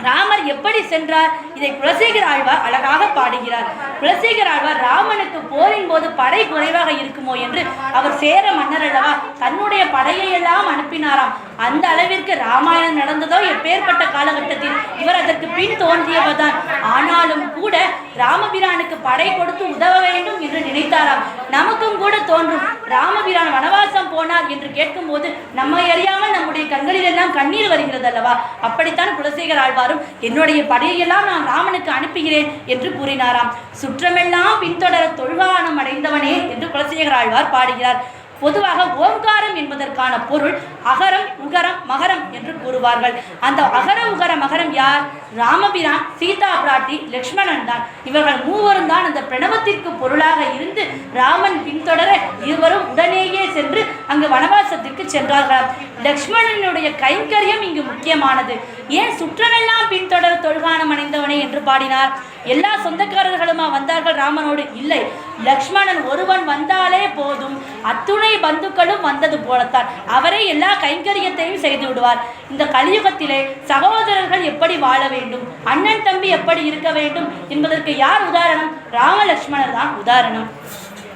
ராமர் எப்படி சென்றார்? இதை குலசேகர ஆழ்வார் அழகாக பாடுகிறார். குலசேகர ஆழ்வார் ராமனுக்கு போரின் போது படை குறைவாக இருக்குமோ என்று அவர் சேர மன்னர் அல்லவா தன்னுடைய படையை எல்லாம் அனுப்பினாராம். அந்த அளவிற்கு ராமாயணம் நடந்ததோ எப்பேற்பட்ட காலகட்டத்தில் இவர் அதற்கு பின் தோன்றியவர் தான். ஆனாலும் கூட ராமபிரானுக்கு படை கொடுத்து உதவ வேண்டும் என்று நினைத்தாராம். நமக்கும் கூட தோன்றும், ராமபிரான் வனவாசம் போனார் என்று கேட்கும் போது நம்மை அறியாமல் நம்முடைய கண்களில் எல்லாம் கண்ணீர் வருகிறது அல்லவா? அப்படித்தான் குலசேகர ஆழ்வாரும் என்னுடைய படையெல்லாம் நான் ராமனுக்கு அனுப்புகிறேன் என்று கூறினாராம். சுற்றமெல்லாம் பின்தொடர தொழுவானம் அடைந்தவனே என்று குலசேகர ஆழ்வார் பாடுகிறார். பொதுவாக ஓங்காரம் என்பதற்கான பொருள் அகரம் உகரம் மகரம் என்று கூறுவார்கள். அந்த அகர உகர மகரம் யார்? ராமபிரான், சீதா பிராட்டி, லக்ஷ்மணன் தான். இவர்கள் மூவரும் தான் அந்த பிரணவத்திற்கு பொருளாக இருந்து ராமன் பின்தொடர இருவரும் உடனேயே சென்று அங்கு வனவாசத்திற்கு சென்றார்களாம். லக்ஷ்மணனுடைய கைங்கரியம் இங்கு முக்கியமானது. ஏன் சுற்றமெல்லாம் பின்தொடர தொழுகானம் அடைந்தவனே என்று பாடினார்? எல்லா சொந்தக்காரர்களுமா வந்தார்கள் ராமனோடு? இல்லை, லக்ஷ்மணன் ஒருவன் வந்தாலே போதும், அத்துணை பந்துக்களும் வந்தது போலத்தான். அவரே எல்லா கைங்கரியத்தையும் செய்து விடுவார். இந்த கலியுகத்திலே சகோதரர்கள் எப்படி வாழ வேண்டும், அண்ணன் தம்பி எப்படி இருக்க வேண்டும் என்பதற்கு யார் உதாரணம்? ராம லக்ஷ்மணர் தான் உதாரணம்.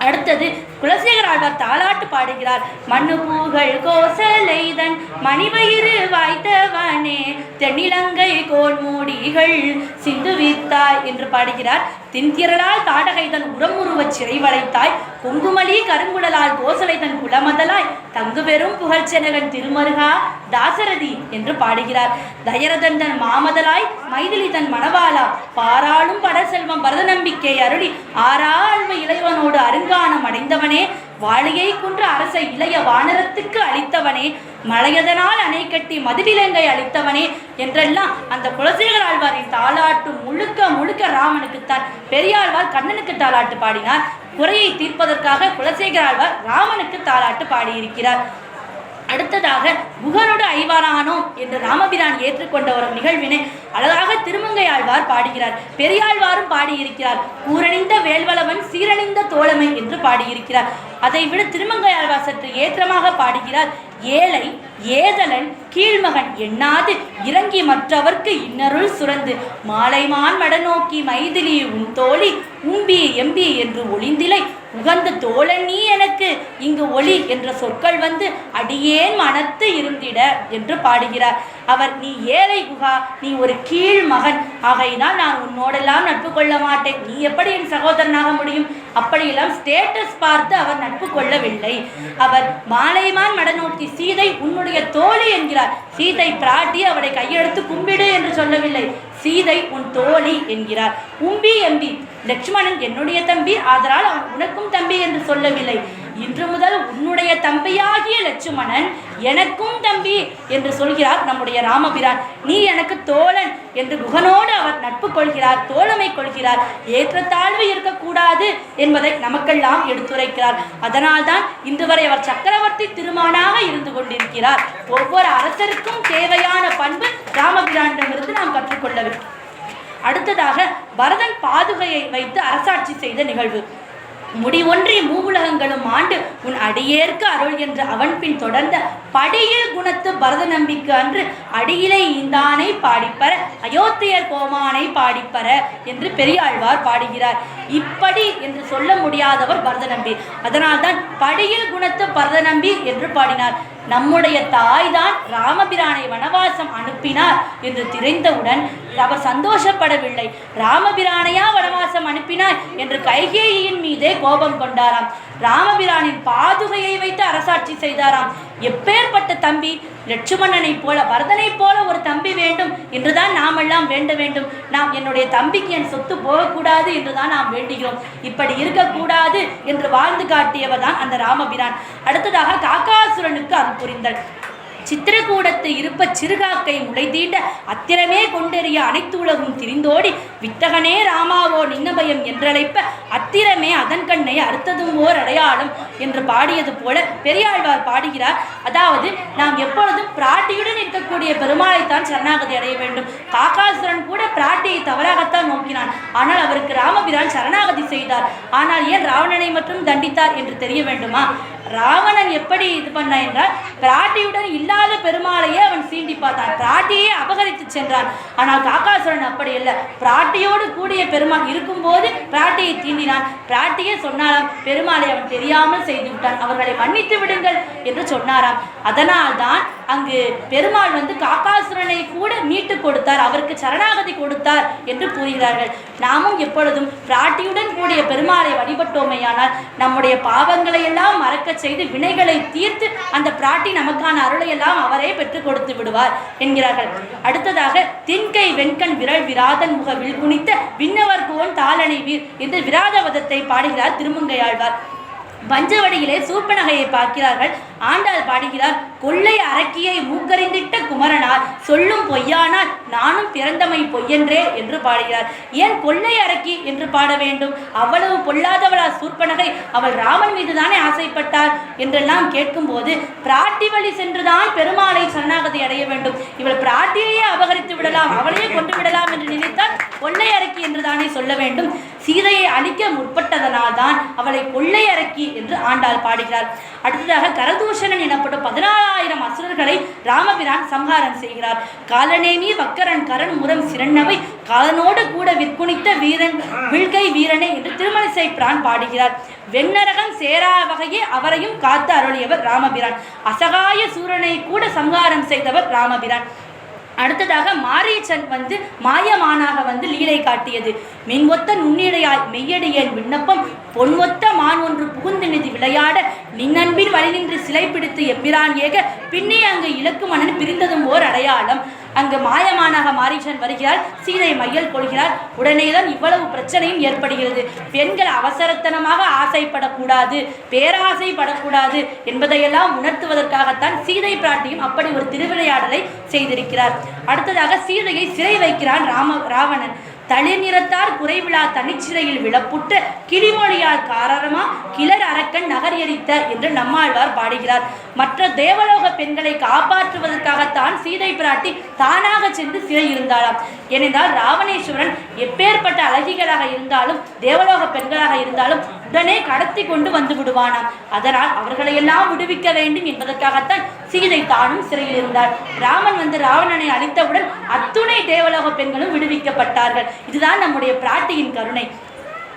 அடுத்தது குலசேகர ஆழ்வார் தாலாட்டு பாடுகிறார். மண்ணு பூகள் கோசலைதன் மணிவயிறு வாய்த்தவனே, தென்னிலங்கை கோன்மூடிகள் சிந்து வித்தாய் என்று பாடுகிறார். தின்திரளால் தாடகைதன் உரமுருவச் சிறை வளைத்தாய், குங்குமலி கருங்குழலால் கோசலைதன் குலமதலாய், தங்கு பெரும் புகழ்ச்செனகன் திருமருகா தாசரதி என்று பாடுகிறார். தயரதன் மாமதலாய் மைதிலி தன் மணவாளா, பாராளும் படசெல்வம் பரத நம்பிக்கை அருளி ஆறாழ்மை இளைவனோடு அருங்கானம் அடைந்தவனே, வாழையை குன்ற அரசை இளைய வானரத்துக்கு அளித்தவனே, மலையதனால் அணை கட்டி மதிலிலங்கை அளித்தவனே என்றெல்லாம் அந்த குலசேகர ஆழ்வாரின் தாலாட்டு முழுக்க முழுக்க ராமனுக்குத்தான். பெரியாழ்வார் கண்ணனுக்கு தாலாட்டு பாடினார். குறையை தீர்ப்பதற்காக குலசேகர ஆழ்வார் ராமனுக்கு தாலாட்டு பாடியிருக்கிறார். அடுத்ததாக குகனோடு ஐவாரானோம் என்று ராமபிரான் ஏற்றுக்கொண்ட ஒரு நிகழ்வினை அழகாக திருமங்கை ஆழ்வார் பாடுகிறார். பெரியாழ்வாரும் பாடியிருக்கிறார். கூரணிந்த வேல்வளவன் சீரணிந்த தோழமை என்று பாடியிருக்கிறார். அதை விட திருமங்கை ஆழ்வார் சற்று ஏற்றமாக பாடுகிறார். ஏழை ஏதலன் கீழ்மகன் எண்ணாது இறங்கி மற்றவர்க்கு இன்னருள் சுரந்து, மாலைமான் மடநோக்கி மைதிலி உன் தோழி உம்பி எம்பி என்று ஒளிந்திலை, உகந்த தோழன் நீ எனக்கு இங்கு ஒளி என்ற சொற்கள் வந்து அடியேன் மனத்து இருந்திட என்று பாடுகிறார். அவர் நீ ஏழை குகா, நீ ஒரு கீழ் மகன், ஆகையினால் நான் உன்னோடெல்லாம் நட்பு கொள்ள மாட்டேன், நீ எப்படி என் சகோதரனாக முடியும்? அப்படியெல்லாம் ஸ்டேட்டஸ் பார்த்து அவர் நட்பு கொள்ளவில்லை. அவர் மாலைமான் மடநோக்கி சீதை உன்னுடைய தோழி என்கிறார். சீதை பிராட்டி அவரை கையெடுத்து கும்பிடு என்று சொல்லவில்லை, சீதை உன் தோழி என்கிறார். உம்பி எம்பி லட்சுமணன் என்னுடைய தம்பி, ஆதலால் அவன் உனக்கும் தம்பி என்று சொல்லவில்லை. இன்று முதல் உன்னுடைய தம்பியாகிய லட்சுமணன் எனக்கும் தம்பி என்று சொல்கிறார் நம்முடைய ராமபிரான். நீ எனக்கு தோழன் என்று குகனோடு அவர் நட்பு கொள்கிறார், தோழமை கொள்கிறார். ஏற்றத்தாழ்வு இருக்கக்கூடாது என்பதை நமக்கெல்லாம் எடுத்துரைக்கிறார். அதனால்தான் இன்று வரை அவர் சக்கரவர்த்தி திருமானாக இருந்து கொண்டிருக்கிறார். ஒவ்வொரு அரசருக்கும் தேவையான பண்பு ராமபிரானிடமிருந்து நாம் கற்றுக்கொள்ள வேண்டும். அடுத்ததாக பரதன் பாதுகையை வைத்து அரசாட்சி செய்த நிகழ்வு. முடிவொன்றி மூவுலகங்களும் ஆண்டு உன் அடியேற்கு அருள் என்று அவன் பின் தொடர்ந்த படியில் குணத்து பரத நம்பிக்கை அன்று அடியிலே ஈந்தானை பாடிப்பற அயோத்தியர் கோமானை பாடிப்பற என்று பெரியாழ்வார் பாடுகிறார். இப்படி என்று சொல்ல முடியாதவர் பரத நம்பி, அதனால்தான் படியில் குணத்து பரத நம்பி என்று பாடினார். நம்முடைய தாய்தான் ராமபிரானை வனவாசம் அனுப்பினார் என்று தெரிந்தவுடன் அவர் சந்தோஷப்படவில்லை. ராமபிரானையா வனவாசம் அனுப்பினார் என்று கைகேயின் மீதே கோபம் கொண்டாராம். ராமபிரானின் பாதுகையை வைத்து அரசாட்சி செய்தாராம். எப்பேற்பட்ட தம்பி! லட்சுமணனை போல பரதனை போல ஒரு தம்பி வேண்டும் என்றுதான் நாமெல்லாம் வேண்ட வேண்டும். நாம் என்னுடைய தம்பிக்கு என் சொத்து போகக்கூடாது என்றுதான் நாம் வேண்டுகிறோம். இப்படி இருக்கக்கூடாது என்று வாழ்ந்து காட்டியவர் தான் அந்த ராமபிரான். அடுத்ததாக காக்காசுரனுக்கு அருள் புரிந்தல். சித்திரக்கூடத்து இருப்ப சிறுகாக்கை முளைதீண்ட அத்திரமே கொண்டெறிய அனைத்து உலகும் திரிந்தோடி வித்தகனே ராமாவோ நின்னபயம் என்றழைப்ப அத்திரமே அதன் கண்ணை அறுத்ததும் ஓர் அடையாளம் என்று பாடியது போல பெரியாழ்வார் பாடுகிறார். அதாவது நாம் எப்பொழுதும் பிராட்டியுடன் இருக்கக்கூடிய பெருமாளைத்தான் சரணாகதி அடைய வேண்டும். காக்காசுரன் கூட பிராட்டியை தவறாகத்தான் நோக்கினான், ஆனால் அவருக்கு ராமபிரான் சரணாகதி செய்தார். ஆனால் ஏன் ராவணனை மட்டும் தண்டித்தார் என்று தெரிய வேண்டுமா? ராவணன் எப்படி இது பண்ண என்றால் பிராட்டியுடன் இல்லாத பெருமாளையே அவன் சீண்டி பார்த்தான், பிராட்டியே அபகரித்து சென்றான். ஆனால் காக்காசுரன் அப்படி இல்லை, பிராட்டியோடு கூடிய பெருமாள் இருக்கும்போது பிராட்டியை தீண்டினான். பிராட்டியே சொன்னாராம், பெருமாளை அவன் தெரியாமல் செய்து விட்டான், அவர்களை மன்னித்து விடுங்கள் என்று சொன்னாராம். அதனால்தான் அங்கு பெருமாள் வந்து காக்காசுரனை கூட மீட்டு கொடுத்தார், அவருக்கு சரணாகதி கொடுத்தார் என்று கூறுகிறார்கள். நாமும் எப்பொழுதும் பிராட்டியுடன் கூடிய பெருமாளை வழிபட்டோமையானால் நம்முடைய பாவங்களை எல்லாம் மறக்க செய்து வினைகளை தீர்த்து அந்த பிராட்டி நமக்கான அருளை எல்லாம் அவரே பெற்றுக் கொடுத்து விடுவார் என்கிறார்கள். அடுத்ததாக தின்கை வெண்கண் விரல் விராதன் முக வில்குனித்த விண்ணவர் கோன் தாளனை வீர் என்று விராதவதத்தை பாடுகிறார் திருமங்கையாழ்வார். பஞ்சவடியிலே சூர்பனகையை பார்க்கிறார்கள். ஆண்டாள் பாடுகிறார், கொள்ளை அரக்கியை மூக்கறிந்திட்ட குமரனார் சொல்லும் பொய்யானால் நானும் பிறந்தமை பொய்யென்றே என்று பாடுகிறார். ஏன் கொள்ளை அரக்கி என்று பாட வேண்டும்? அவ்வளவு பொல்லாதவளா சூர்பனகை? அவள் ராமன் மீது தானே ஆசைப்பட்டார் என்றெல்லாம் கேட்கும்போது பிராட்டி வழி சென்றுதான் பெருமாளை சரணாகதி அடைய வேண்டும். இவள் பிராட்டியையே அபகரித்து விடலாம், அவளையே கொண்டு விடலாம் என்று நினைத்தால் கொள்ளை அரக்கி என்று தானே சொல்ல வேண்டும். சீதையை அழிக்க முற்பட்டதனால் தான் அவளை கொள்ளை அரக்கி என்று ஆண்டாள் பாடுகிறார். அடுத்ததாக கரதூஷணன் எனப்படும் 14,000 அசுரர்களை ராமபிரான் சம்ஹாரம் செய்கிறார். காலநேமி வக்கரன் கரண் முரம் சிறன்னவை காலனோடு கூட விற்குணித்த வீரன் வில்கை வீரனே என்று திருமணிசை பிரான் பாடுகிறார். வெண்ணரகம் சேரா வகையே அவரையும் காத்து அருளியவர் ராமபிரான். அசகாய சூரனை கூட சம்ஹாரம் செய்தவர் ராமபிரான். அடுத்ததாக மாரீச்சன் வந்து மாயமானாக வந்து லீலை காட்டியது. மின்மொத்த நுண்ணிடையாய் மெய்யடியேன் விண்ணப்பம் பொன்மொத்த மான் ஒன்று புகுந்தினிது விளையாட நின்னன்பின் வழி நின்று சிலை பிடித்து எம்பிரான் ஏக பின்னே அங்கு இலக்கு மன்னன் பிரிந்ததும் ஓர் அடையாளம். அங்கு மாயமானாக மாரீச்சன் வருகிறார், சீதை மையல் கொள்கிறார். உடனேதான் இவ்வளவு பிரச்சனையும் ஏற்படுகிறது. பெண்கள் அவசரத்தனமாக ஆசைப்படக்கூடாது, பேராசைப்படக்கூடாது என்பதையெல்லாம் உணர்த்துவதற்காகத்தான் சீதை பிராட்டியும் அப்படி ஒரு திருவிளையாடலை செய்திருக்கிறார். அடுத்ததாக சீதையை சிறை வைக்கிறான் ராவணன். தளிர் நிறத்தார் குறைவிழா தனிச்சிறையில் விழப்புட்டு கிளிமொழியால் காரரமா கிளர் அரக்கன் நகர் எரித்த என்று நம்மாழ்வார் பாடுகிறார். மற்ற தேவலோக பெண்களை காப்பாற்றுவதற்காகத்தான் சீதை பிராட்டி தானாக சென்று சிறை இருந்தாளாம். ஏனென்றால் ராவணேஸ்வரன் எப்பேற்பட்ட அழகிகளாக இருந்தாலும் தேவலோக பெண்களாக இருந்தாலும் உடனே கடத்தி கொண்டு வந்து விடுவானாம். அதனால் அவர்களையெல்லாம் விடுவிக்க வேண்டும் என்பதற்காகத்தான் சீதை தானும் சிறையில் இருந்தார். ராமன் வந்து ராவணனை அழித்தவுடன் அத்துணை தேவலோக பெண்களும் விடுவிக்கப்பட்டார்கள். இதுதான் நம்முடைய பிராட்டியின் கருணை.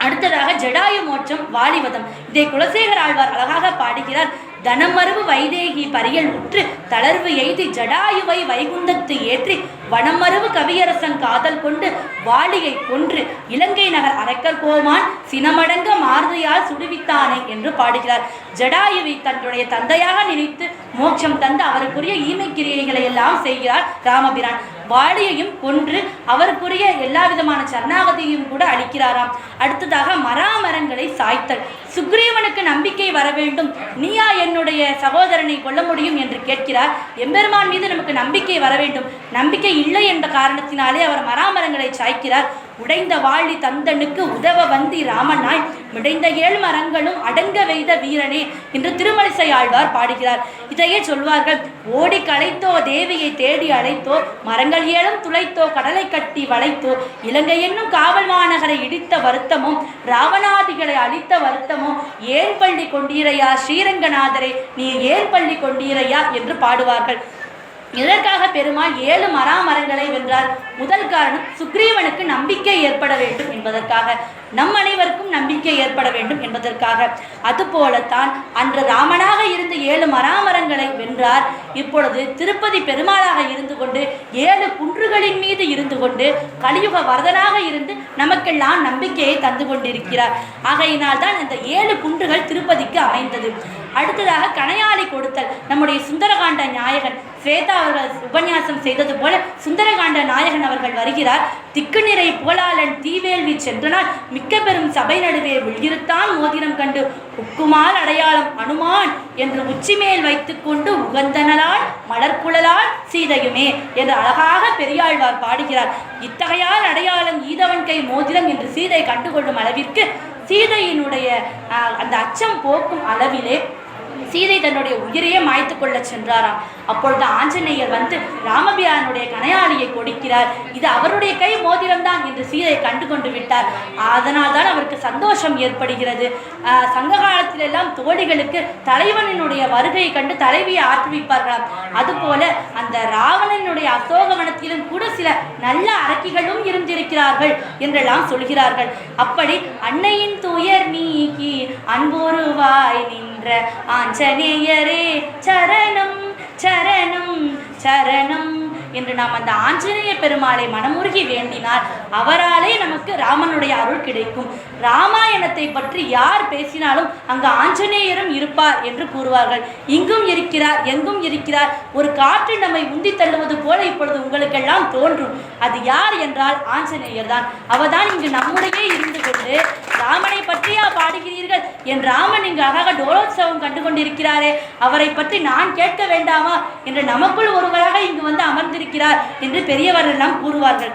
அடுத்ததாக அடுத்ததாக ஜடாயு மோட்சம் வாலிவதம். இதை குலசேகர ஆழ்வார் அழகாக பாடுகிறார். தனமருவு வைதேகி பரியல் உற்று தளர்வு எய்தி ஜடாயுவை வைகுந்தத்து ஏற்றி வனமருவு கவியரசன் காதல் கொண்டு வாலியை கொன்று இலங்கை நகர் அரக்கர் கோமான் சினமடங்க மாறுதியால் சுடுவித்தானே என்று பாடுகிறார். ஜடாயுவை தன்னுடைய தந்தையாக நினைத்து மோட்சம் தந்து அவருக்குரிய ஈமை கிரியைகளை எல்லாம் செய்கிறார் ராமபிரான். வாலியையும் கொன்று அவருக்குரிய எல்லா விதமான சரணாகதியும் கூட அளிக்கிறாராம். அடுத்ததாக மராமரங்களை சாய்த்தல். சுக்ரீவனுக்கு நம்பிக்கை வர வேண்டும், நீயா என்னுடைய சகோதரனை கொல்ல முடியும் என்று கேட்கிறார். எம்பெருமான் மீது நமக்கு நம்பிக்கை வர வேண்டும். நம்பிக்கை இல்லை என்ற காரணத்தினாலே அவர் மராமரங்களை சாய்க்கிறார். உடைந்த வாழி தந்தனுக்கு உதவ வந்தி ராமனாய் மிடைந்த 7 மரங்களும் அடங்க வைத்த வீரனே என்று திருமழிசை ஆழ்வார் பாடுகிறார். இதையே சொல்வார்கள். ஓடி களைத்தோ தேவியை தேடி அழைத்தோ மரங்கள் 7 துளைத்தோ கடலை கட்டி வளைத்தோ இலங்கை என்னும் காவல் மாநகரை இடித்த வருத்தமும் ராவணாதிகளை அழித்த வருத்தமும் ஏன் பள்ளி கொண்டீரையா ஸ்ரீரங்கநாதரை நீ ஏன் பள்ளி கொண்டீரையா என்று பாடுவார்கள். இதற்காக பெருமாள் 7 மராமரங்களை வென்றார். முதல் காரணம் சுக்ரீவனுக்கு நம்பிக்கை ஏற்பட வேண்டும் என்பதற்காக, நம் அனைவருக்கும் நம்பிக்கை ஏற்பட வேண்டும் என்பதற்காக. அதுபோலத்தான் அன்று ராமனாக இருந்து 7 மராமரங்களை வென்றார். இப்பொழுது திருப்பதி பெருமாளாக இருந்து கொண்டு 7 குன்றுகளின் மீது இருந்து கொண்டு கலியுக வரதனாக இருந்து நமக்கெல்லாம் நம்பிக்கையை தந்து கொண்டிருக்கிறார். ஆகையினால் தான் அந்த 7 குன்றுகள் திருப்பதிக்கு அமைந்தது. அடுத்ததாக கணையாளி கொடுத்தல். நம்முடைய சுந்தரகாண்ட நாயகன் ஸ்வேதா அவர்கள் உபன்யாசம் செய்தது போல சுந்தரகாண்ட நாயகன் அவர்கள் வருகிறார். திக்கு நிறை புகழாளன் தீவேல்வி சென்றனால் மிக்க பெரும் சபை நடுவே விழிருத்தான் மோதிரம் கண்டு உக்குமால் அடையாளம் அனுமான் என்று உச்சிமேல் வைத்துக் கொண்டு உகந்தனலால் மலர்குழலால் சீதையுமே என்று அழகாக பெரியாழ்வார் பாடுகிறார். இத்தகையால் அடையாளம் ஈதவன் கை மோதிரம் என்று சீதை கண்டுகொள்ளும் அளவிற்கு சீதையினுடைய அந்த அச்சம் போக்கும் அளவிலே சீதை தன்னுடைய உயிரையே மாய்த்து கொள்ள சென்றாராம். அப்பொழுது ஆஞ்சநேயர் வந்து ராமபிரானுடைய கணையாளியை கொடுக்கிறார். இது அவருடைய கை மோதிரம்தான் என்று சீதை கண்டு கொண்டு விட்டார். அதனால் தான் அவருக்கு சந்தோஷம் ஏற்படுகிறது. சங்க காலத்திலெல்லாம் தோழிகளுக்கு தலைவனினுடைய வருகையை கண்டு தலைவியை ஆற்றுவிப்பார்களாம். அதுபோல அந்த ராவணனுடைய அசோகவனத்திலும் கூட சில நல்ல அரக்கிகளும் இருந்திருக்கிறார்கள் என்றெல்லாம் சொல்கிறார்கள். அப்படி அன்னையின் துயர் நீக்கி அன்புருவாய் நின்ற ஆஞ்சநேயரே சரணம் சரணம் சரணம் என்று நாம் அந்த ஆஞ்சநேய பெருமாளை மனமுருகி வேண்டினார். அவராலே நமக்கு ராமனுடைய அருள் கிடைக்கும். ராமாயணத்தை பற்றி யார் பேசினாலும் அங்கு ஆஞ்சநேயரும் இருப்பார் என்று கூறுவார்கள். இங்கும் இருக்கிறார், எங்கும் இருக்கிறார். ஒரு காற்று நம்மை உந்தி தள்ளுவது போல இப்பொழுது உங்களுக்கெல்லாம் தோன்றும். அது யார் என்றால் ஆஞ்சநேயர் தான். அவர்தான் இங்கு நம்முடைய இருந்து கொண்டு ராமனை பற்றியா பாடுகிறீர்கள், என் ராமன் இங்கு அழகாக டோலோத்சவம் கண்டு கொண்டிருக்கிறாரே, அவரை பற்றி நான் கேட்க வேண்டாமா என்று நமக்குள் ஒருவராக இங்கு வந்து அமர்ந்திருக்கிறார் என்று பெரியவர்கள் எல்லாம் கூறுவார்கள்.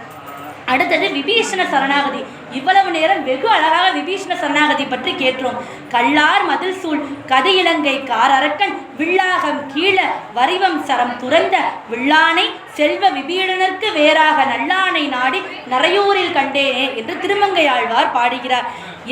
அடுத்தது விபீஷண சரணாகதி. இவ்வளவு நேரம் வெகு அழகாக விபீஷண சரணாகதி பற்றி கேட்டோம். கல்லார் மதில் சூழ் கதி இலங்கை கார் அரக்கன் வில்லாகம் கீழ வரிவம் சரம் துறந்த வில்லானை செல்வ விபீடனருக்கு வேறாக நல்லானை நாடி நரையூரில் கண்டேனே என்று திருமங்கை ஆழ்வார் பாடுகிறார்.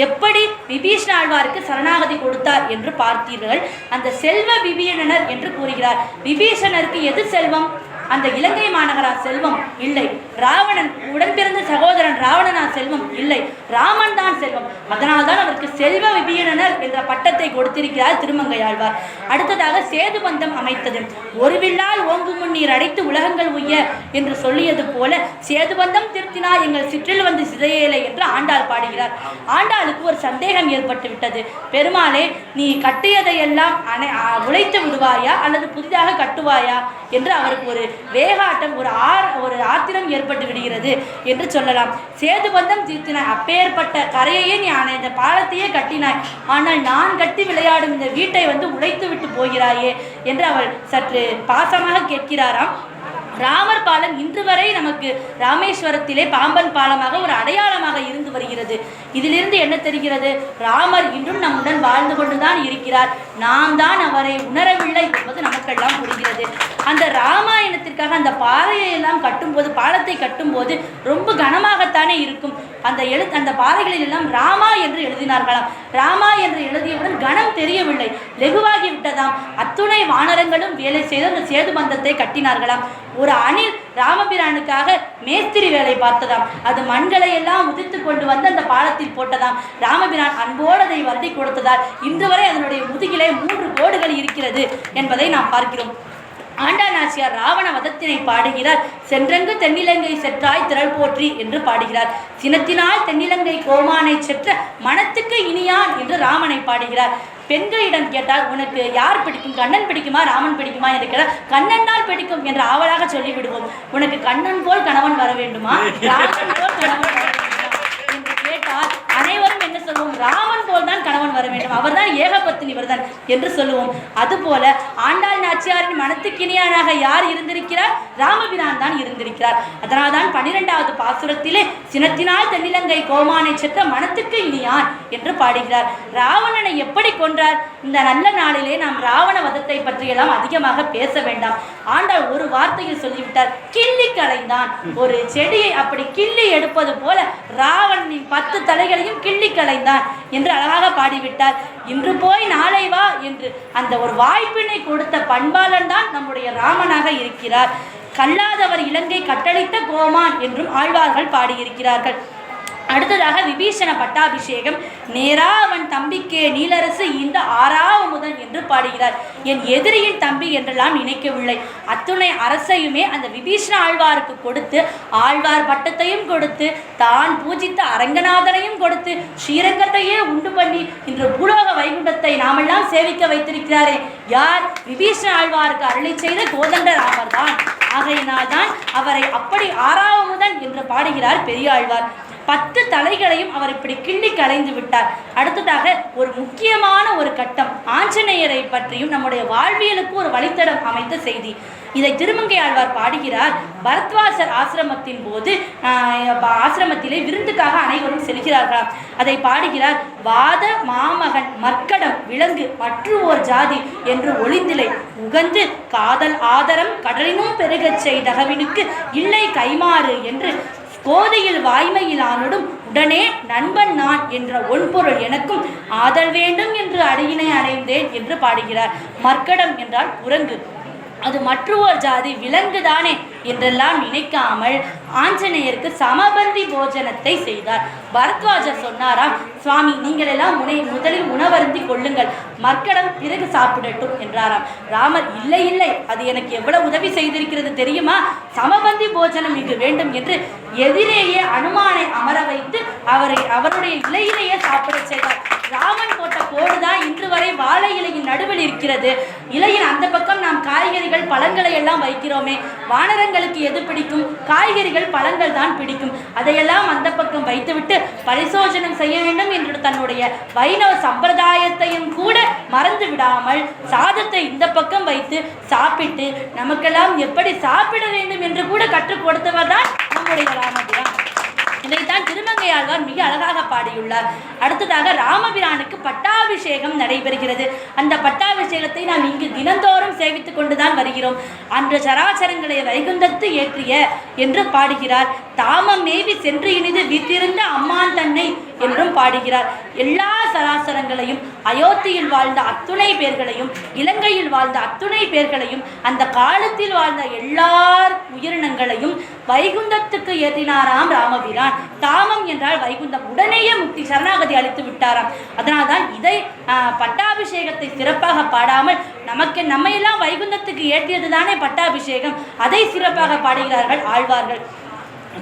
எப்படி விபீஷண ஆழ்வாருக்கு சரணாகதி கொடுத்தார் என்று பார்த்தீர்கள். அந்த செல்வ விபீடனர் என்று கூறுகிறார். விபீஷணருக்கு எது செல்வம்? அந்த இலங்கை மாநகரா செல்வம்? இல்லை. ராவணன் உடன் பிறந்த சகோதரன் ராவணனா செல்வம்? இல்லை. ராமன் தான் செல்வம். அதனால் தான் அவருக்கு செல்வ விபீடனர் என்ற பட்டத்தை கொடுத்திருக்கிறார் திருமங்கை ஆழ்வார். அடுத்ததாக சேது பந்தம் அமைத்தது. ஒரு வில்லால் ஓங்கு முன்னீர் அடைத்து உலகங்கள் உய்ய என்று சொல்லியது போல சேது பந்தம் திருத்தினா எங்கள் சிற்றில் வந்து சிதையலை என்று ஆண்டாள் பாடுகிறார். ஆண்டாளுக்கு ஒரு சந்தேகம் ஏற்பட்டு விட்டது. பெருமாளே, நீ கட்டியதையெல்லாம் உழைத்து விடுவாயா அல்லது புதிதாக கட்டுவாயா என்று அவருக்கு ஒரு வேகாட்டம், ஒரு ஆத்திரம் ஏற்பட்டு விடுகிறது என்று சொல்லலாம். சேது பந்தம் தீர்த்தினாய், அப்பேற்பட்ட கரையையே நீ இந்த பாலத்தையே கட்டினாய், ஆனால் நான் கட்டி விளையாடும் இந்த வீட்டை வந்து உடைத்து விட்டு போகிறாயே என்று அவள் சற்று பாசமாக கேட்கிறாராம். ராமர் பாலம் இன்று வரை நமக்கு ராமேஸ்வரத்திலே பாம்பன் பாலமாக ஒரு அடையாளமாக இருந்து வருகிறது. இதிலிருந்து என்ன தெரிகிறது? ராமர் இன்றும் நம்முடன் வாழ்ந்து கொண்டுதான் இருக்கிறார். நாம் தான் அவரை உணரவில்லை என்பது நமக்கெல்லாம் புரிகிறது. அந்த ராமாயணத்திற்காக அந்த பாறையை எல்லாம் கட்டும்போது, பாலத்தை கட்டும்போது ரொம்ப கனமாகத்தானே இருக்கும். அந்த பாறைகளில் எல்லாம் ராமா என்று எழுதினார்களாம். ராமா என்று எழுதியவுடன் கனம் தெரியவில்லை, லெகுவாகி விட்டதாம். அத்துணை வானரங்களும் வேலை செய்து அந்த சேது பந்தத்தை கட்டினார்களாம். ஒரு அணில் ராமபிரானுக்காக மேஸ்திரி வேலை பார்த்ததாம். அது மண்களை எல்லாம் உதித்து கொண்டு வந்து அந்த பாலத்தில் போட்டதாம். ராமபிரான் அன்போடு அதை வருடி கொடுத்ததால் இன்று வரை அதனுடைய முதுகிலே 3 கோடுகள் இருக்கிறது என்பதை நாம் பார்க்கிறோம். ஆண்டாள் நாச்சியார் ராவண வதத்தினை பாடுகிறார். சென்றங்கு தென்னிலங்கை செற்றாய் திரள் போற்றி என்று பாடுகிறார். சினத்தினால் தென்னிலங்கை கோமானை செற்ற மனத்துக்கு இனியான் என்று ராமனை பாடுகிறார். பெண்களிடம் கேட்டால் உனக்கு யார் பிடிக்கும், கண்ணன் பிடிக்குமா ராமன் பிடிக்குமா என்று கேட்டால் கண்ணன் தான் பிடிக்கும் என்று ஆவலாக சொல்லிவிடுவோம். உனக்கு கண்ணன் போல் கணவன் வர வேண்டுமா, ராமன் போல் கணவன் வர வேண்டுமா என்று கேட்டால் அனைவரும் என்ன சொல்லுவோம், ராமன் போல் தான் கணவன் வர வேண்டும், அவர் தான் ஏகபத்தினி விரதன் என்று சொல்லுவோம். அதுபோல ஆண்டாள் நாச்சியாரின் மனத்துக்கினியானாக யார் இருந்திருக்கிறார், ராமபிரான் தான் இருந்திருக்கிறார். அதனால் தான் 12வது பாசுரத்திலே சினத்தினால் தென்னிலங்கை கோமானை செற்ற மனத்துக்கு இனியான் என்று பாடுகிறார். ராவணனை எப்படி கொன்றார்? இந்த நல்ல நாளிலே நாம் ராவண வதத்தை பற்றியெல்லாம் அதிகமாக பேச வேண்டாம். ஆண்டாள் ஒரு வார்த்தையில் சொல்லிவிட்டார், கிள்ளி களைந்தான். ஒரு செடியை அப்படி கிள்ளி எடுப்பது போல ராவணனின் 10 தலைகளையும் கிள்ளி களைந்தான் என்று அழகாக பாடிவிட்டார். இன்று போய் நாளை வா என்று அந்த ஒரு வாய்ப்பினை கொடுத்த பண்பாளன் தான் நம்முடைய ராமனாக இருக்கிறார். கல்லாதவர் இலங்கை கட்டளித்த கோமான் என்றும் ஆழ்வார்கள் பாடியிருக்கிறார்கள். அடுத்ததாக விபீஷண பட்டாபிஷேகம். நேரா அவன் தம்பிக்கே நீலரசு இந்த 6ஆவது முதல் என்று பாடுகிறார். என் எதிரியின் தம்பி என்றெல்லாம் நினைக்கவில்லை, அத்துணை அரசையுமே அந்த விபீஷண ஆழ்வாருக்கு கொடுத்து ஆழ்வார் பட்டத்தையும் கொடுத்து தான் பூஜித்த அரங்கநாதனையும் கொடுத்து ஸ்ரீரங்கத்தையே உண்டு பண்ணி இன்று பூலோக வைகுண்டத்தை நாமெல்லாம் சேவிக்க வைத்திருக்கிறாரே யார்? விபீஷண ஆழ்வாருக்கு அருளை செய்த கோதண்டராமர் தான். ஆகையினால்தான் அவரை அப்படி 6ஆவது முதல் என்று பாடுகிறார் பெரியாழ்வார். 10 தலைகளையும் அவர் இப்படி கிள்ளி களைந்து விட்டார். அடுத்ததாக ஒரு முக்கியமான ஒரு கட்டம், ஆஞ்சநேயரை பற்றியும் நம்முடைய வாழ்வியலுக்கு ஒரு வழித்தடம் அமைத்த செய்தி. இதை திருமங்கை ஆழ்வார் பாடுகிறார். பரத்வாசர் ஆசிரமத்தின் போது ஆசிரமத்திலே விருந்துக்காக அனைவரும் செல்கிறார்களாம். அதை பாடுகிறார். வாத மாமகன் மற்கடம் விலங்கு மற்றொரு ஜாதி என்று ஒளிந்திலை உகந்து காதல் ஆதரம் கடலினும் பெருகச் செய்தகவினுக்கு இல்லை கைமாறு என்று கோதையில் வாய்மையிலானோடும் உடனே நண்பன் நான் என்ற ஒன்பொருள் எனக்கும் ஆதல் வேண்டும் என்று அடியினை அடைந்தேன் என்று பாடுகிறார். மற்கடம் என்றால் குரங்கு, அது மற்றொரு ஜாதி விலங்கு தானே என்றெல்லாம் நினைக்காமல் ஆஞ்சநேயருக்கு சமபந்தி போஜனத்தை செய்தார். பரத்வாஜர் சொன்னாராம், சுவாமி நீங்கள் எல்லாம் முதலில் உணவருந்தி கொள்ளுங்கள், மற்கடம் பிறகு சாப்பிடட்டும் என்றாராம். ராமர் இல்லை இல்லை, அது எனக்கு எவ்வளவு உதவி செய்திருக்கிறது தெரியுமா, சமபந்தி போஜனம் இங்கு வேண்டும் என்று எதிரேயே அனுமானை அமர வைத்து அவருடைய இலையிலேயே சாப்பிட செய்தார். ராமன் போட்ட கோடுதான் இன்று வரை வாழை இலையின் நடுவில் இருக்கிறது. இலையின் அந்த பக்கம் நாம் காய்கறிகள் பழங்களை எல்லாம் வைக்கிறோமே, வானரங்களுக்கு எது பிடிக்கும்? காய்கறிகள் பழங்கள் தான் பிடிக்கும். அதையெல்லாம் அந்த பக்கம் வைத்துவிட்டு பரிசோதனம் செய்ய வேண்டும் என்று தன்னுடைய வைணவ சம்பிரதாயத்தையும் கூட மறந்து விடாமல் சாதத்தை இந்த பக்கம் வைத்து சாப்பிட்டு நமக்கெல்லாம் எப்படி சாப்பிட வேண்டும் என்று கூட கற்றுக் கொடுத்தவர் தான் நம்முடைய ராமபிரான். இதைத்தான் திருமங்கை ஆழ்வார் மிக அழகாக பாடியுள்ளார். அடுத்ததாக ராமபிரானுக்கு பட்டாபிஷேகம் நடைபெறுகிறது. அந்த பட்டாபிஷேகத்தை நாம் இங்கு தினந்தோறும் சேவித்துக் கொண்டுதான் வருகிறோம். அன்று சராச்சரங்களை வைகுந்தத்து ஏற்றிய என்று பாடுகிறார். தாமம் மேவி சென்று இனிது வீற்றிருந்த அம்மான் தன்னை என்றும் பாடுகிறார். எல்லா சராசரங்களையும், அயோத்தியில் வாழ்ந்த அத்துணை பேர்களையும், இலங்கையில் வாழ்ந்த அத்துணை பேர்களையும், அந்த காலத்தில் வாழ்ந்த எல்லார் உயிரினங்களையும் வைகுந்தத்துக்கு ஏற்றினாராம் ராமபிரான். தாமம் என்றால் வைகுந்தம், உடனேயே முக்தி சரணாகதி அளித்து விட்டாராம். அதனால்தான் இதை பட்டாபிஷேகத்தை சிறப்பாக பாடாமல் நம்மையெல்லாம் வைகுந்தத்துக்கு ஏற்றியது தானே பட்டாபிஷேகம், அதை சிறப்பாக பாடுகிறார்கள் ஆழ்வார்கள்.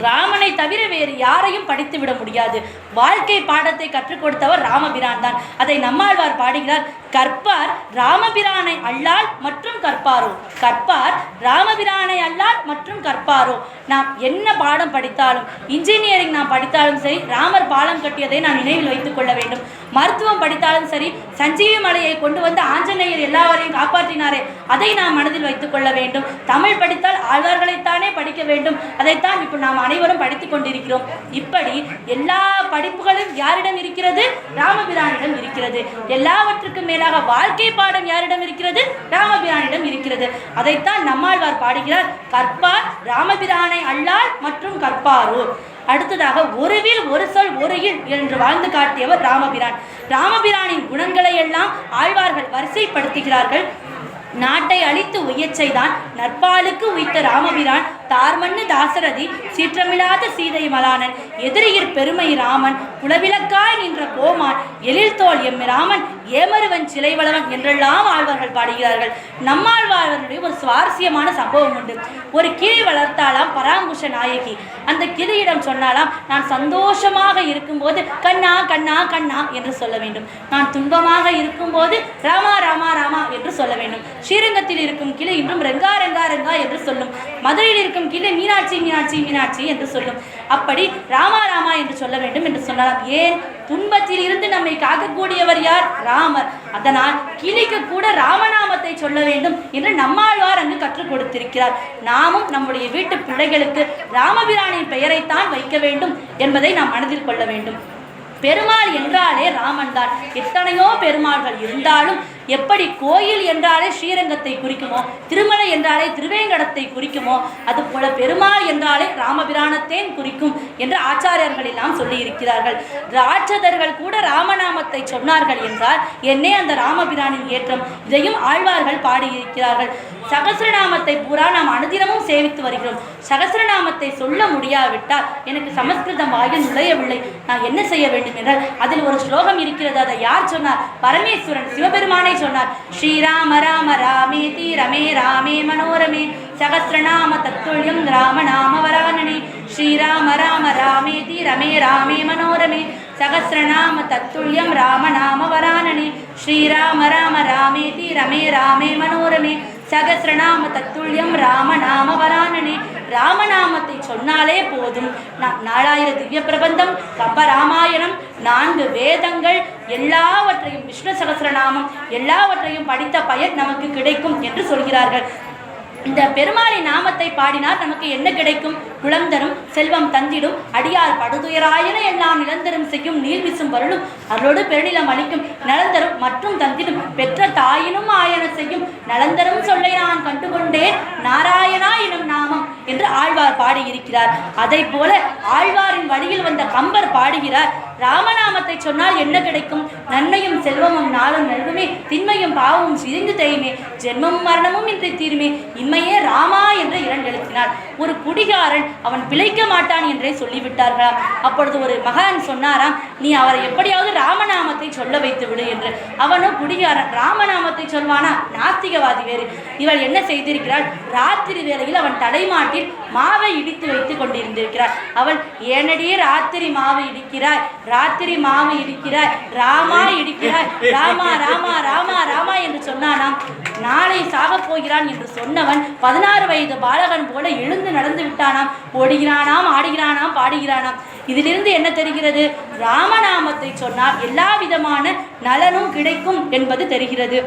ராமனை தவிர வேறு யாரையும் படித்து விட முடியாது. வாழ்க்கை பாடத்தை கற்றுக் கொடுத்தவர் ராமபிரான் தான். அதை நம்மாழ்வார் பாடுகிறார். கற்பார் ராமபிரானை அல்லால் மற்றும் கற்பாரோ, கற்பார் ராமபிரானை அல்லால் மற்றும் கற்பாரோ. நாம் என்ன பாடம் படித்தாலும், இன்ஜினியரிங் நாம் படித்தாலும் சரி, ராமர் பாலம் கட்டியதை நான் நினைவில் வைத்துக் கொள்ள வேண்டும். மருத்துவம் படித்தாலும் சரி, சஞ்சீவி மலையை கொண்டு வந்து ஆஞ்சநேயர் எல்லாவரையும் காப்பாற்றினாரே, அதை நாம் மனதில் வைத்துக் கொள்ள வேண்டும். தமிழ் படித்தால் ஆழ்வார்களைத்தானே படிக்க வேண்டும். அதைத்தான் இப்போ நாம் அனைவரும் படித்துக் கொண்டிருக்கிறோம். இப்படி எல்லா படிப்புகளும் யாரிடம் இருக்கிறது? ராமபிரானிடம் இருக்கிறது. எல்லாவற்றுக்கும் மேலாக வாழ்க்கை பாடம் யாரிடம் இருக்கிறது? ராமபிரானிடம் இருக்கிறது. அதைத்தான் நம்மாழ்வார் பாடுகிறார். கற்பார் ராமபிரானை அல்லால் மற்றும் கற்பாரோ. அடுத்ததாக ஒருவில் ஒரு சொல் ஒரு இல் என்று வாழ்ந்து காட்டியவர் ராமபிரான். ராமபிரானின் குணங்களை எல்லாம் ஆழ்வார்கள் வரிசைப்படுத்துகிறார்கள். நாட்டை அழித்து உயர்ச்செய்தான் நற்பாலுக்கு உய்த்த ராமபிரான் தார்மண்ணு தாசரதி சீற்றமில்லாத சீதை மலானன் எதிரியிற் பெருமை ராமன் குலவிளக்காய் நின்ற கோமான் எழில்தோல் ராமன் ஏமருவன் சிலை வளவன் என்றெல்லாம் ஆழ்வார்கள் பாடுகிறார்கள். நம்மாழ்வார்களுடைய ஒரு சுவாரஸ்யமான சம்பவம் உண்டு. ஒரு கிளி வளர்த்தாலாம் பராங்குஷ நாயகி. அந்த கிளியிடம் சொன்னாலாம், நான் சந்தோஷமாக இருக்கும்போது கண்ணா கண்ணா கண்ணா என்று சொல்ல வேண்டும், நான் துன்பமாக இருக்கும்போது ராமா ராமா ராமா என்று சொல்ல வேண்டும். ஸ்ரீரங்கத்தில் இருக்கும் கிளி இன்றும் ரெங்கா ரெங்கா ரெங்கா என்று சொல்லும். மதுரையில் இருக்கும் கிளி மீனாட்சி மீனாட்சி மீனாட்சி என்று சொல்லும். அப்படி ராமா ராமா என்று சொல்ல வேண்டும் என்று சொன்னாலாம். ஏன்? துன்பத்தில் இருந்து நம்மை காக்கக்கூடியவர் யார்? ராமர். அதனால் கிளிக்கு கூட ராமநாமத்தை சொல்ல வேண்டும் என்று நம்மாழ்வார் அங்கு கற்றுக் கொடுத்திருக்கிறார். நாமும் நம்முடைய வீட்டு பிள்ளைகளுக்கு ராமபிரானின் பெயரைத்தான் வைக்க வேண்டும் என்பதை நாம் மனதில் கொள்ள வேண்டும். பெருமாள் என்றாலே ராமன் தான். எத்தனையோ பெருமாள்கள் இருந்தாலும் எப்படி கோயில் என்றாலே ஸ்ரீரங்கத்தை குறிக்குமோ, திருமலை என்றாலே திருவேங்கடத்தை குறிக்குமோ, அதுபோல பெருமாள் என்றாலே ராமபிரானத்தேன் குறிக்கும் என்று ஆச்சாரியர்கள் எல்லாம் சொல்லி இருக்கிறார்கள். ராட்சதர்கள் கூட ராமநாமத்தை சொன்னார்கள் என்றால் என்னே அந்த ராமபிரானின் ஏற்றம். இதையும் ஆழ்வார்கள் பாடியிருக்கிறார்கள். சகஸ்ரநாமத்தை பூரா நாம் அனுதினமும் சேவித்து வருகிறோம். சகஸ்ரநாமத்தை சொல்ல முடியாவிட்டால் எனக்கு சமஸ்கிருதம் வாயில் நுழையவில்லை, நான் என்ன செய்ய வேண்டும் என்றால் அதில் ஒரு ஸ்லோகம் இருக்கிறது. அதை யார் சொன்னார்? பரமேஸ்வரன் சிவபெருமானை சொன்னார். ஸ்ரீராம ராம ராமேதி ரமே ராமே மனோரமே சகஸ்ரநாம தத்துல்யம் ராமநாம வரானனே. ஸ்ரீராம ராம ராமேதி ரமே ராமே மனோரமே சகஸ்ரநாம தத்துல்யம் ராமநாம வரானனே. ஸ்ரீராம ராம ராமேதி ரமே ராமே மனோரமே சகஸ்ரநாம தத்துல்யம் ராமநாம வரானனே. ராமநாமத்தை சொன்னாலே போதும். 4000 திவ்ய பிரபந்தம், கம்பராமாயணம், 4 வேதங்கள் எல்லாவற்றையும், விஷ்ணு சகஸ்ரநாமம் எல்லாவற்றையும் படித்த பயன் நமக்கு கிடைக்கும் என்று சொல்கிறார்கள். இந்த பெருமாளின் நாமத்தை பாடினால் நமக்கு என்ன கிடைக்கும்? குலம் தரும், செல்வம் தந்திடும், அடியார் படுதுயராயன எல்லாம் நிலந்தரும் செய்யும், நீர் வீசும் வருளும் அருளோடு பெருநிலம் அளிக்கும், நலந்தரும் மற்றும் தந்திடும், பெற்ற தாயினும் ஆயன செய்யும், நலந்தரும் சொல்லை நான் கண்டுகொண்டேன் நாராயணா எனும் நாமம் என்று ஆழ்வார் பாடியிருக்கிறார். அதை போல ஆழ்வாரின் வழியில் வந்த கம்பர் பாடுகிறார், ராமநாமத்தை சொன்னால் என்ன கிடைக்கும்? நன்மையும் செல்வமும் நாளும் நல்குமே, திண்மையும் பாவமும் சிரிந்து தேயுமே, ஜென்மமும் மரணமும் இன்றி தீருமே, இம்மையே ராமா என்று 2 எழுத்தினார். ஒரு குடிகாரன் அவன் பிழைக்க மாட்டான் என்றே சொல்லிவிட்டார்களாம். அப்பொழுது ஒரு மகான் சொன்னாராம், நீ அவரை எப்படியாவது ராமநாமத்தை சொல்ல வைத்து விடு என்று. அவனும் குடிகாரன் ராமநாமத்தை சொல்வானா? நாஸ்திகவாதி வேறு. இவள் என்ன செய்திருக்கிறாள்? ராத்திரி வேளையில் அவன் தலைமாட்டில் மாவை இடித்து வைத்து கொண்டிருந்திருக்கிறார். அவள், ஏனடி ராத்திரி மாவு இடிக்கிறாய், ராத்திரி மாவு இடிக்கிறாய், ராமா இடிக்கிறாய், ராமா ராமா ராமா ராமா என்று சொன்னானாம். நாளை சாகப் போகிறான் என்று சொன்னவன் 16 வயது பாலகன் போல எழுந்து நடந்து விட்டானாம். ஓடுகிறானாம், ஆடுகிறானாம், பாடுகிறானாம். இதிலிருந்து என்ன தெரிகிறது? ராமநாமத்தை சொன்னால் எல்லா விதமான நலனும் கிடைக்கும் என்பது தெரிகிறது.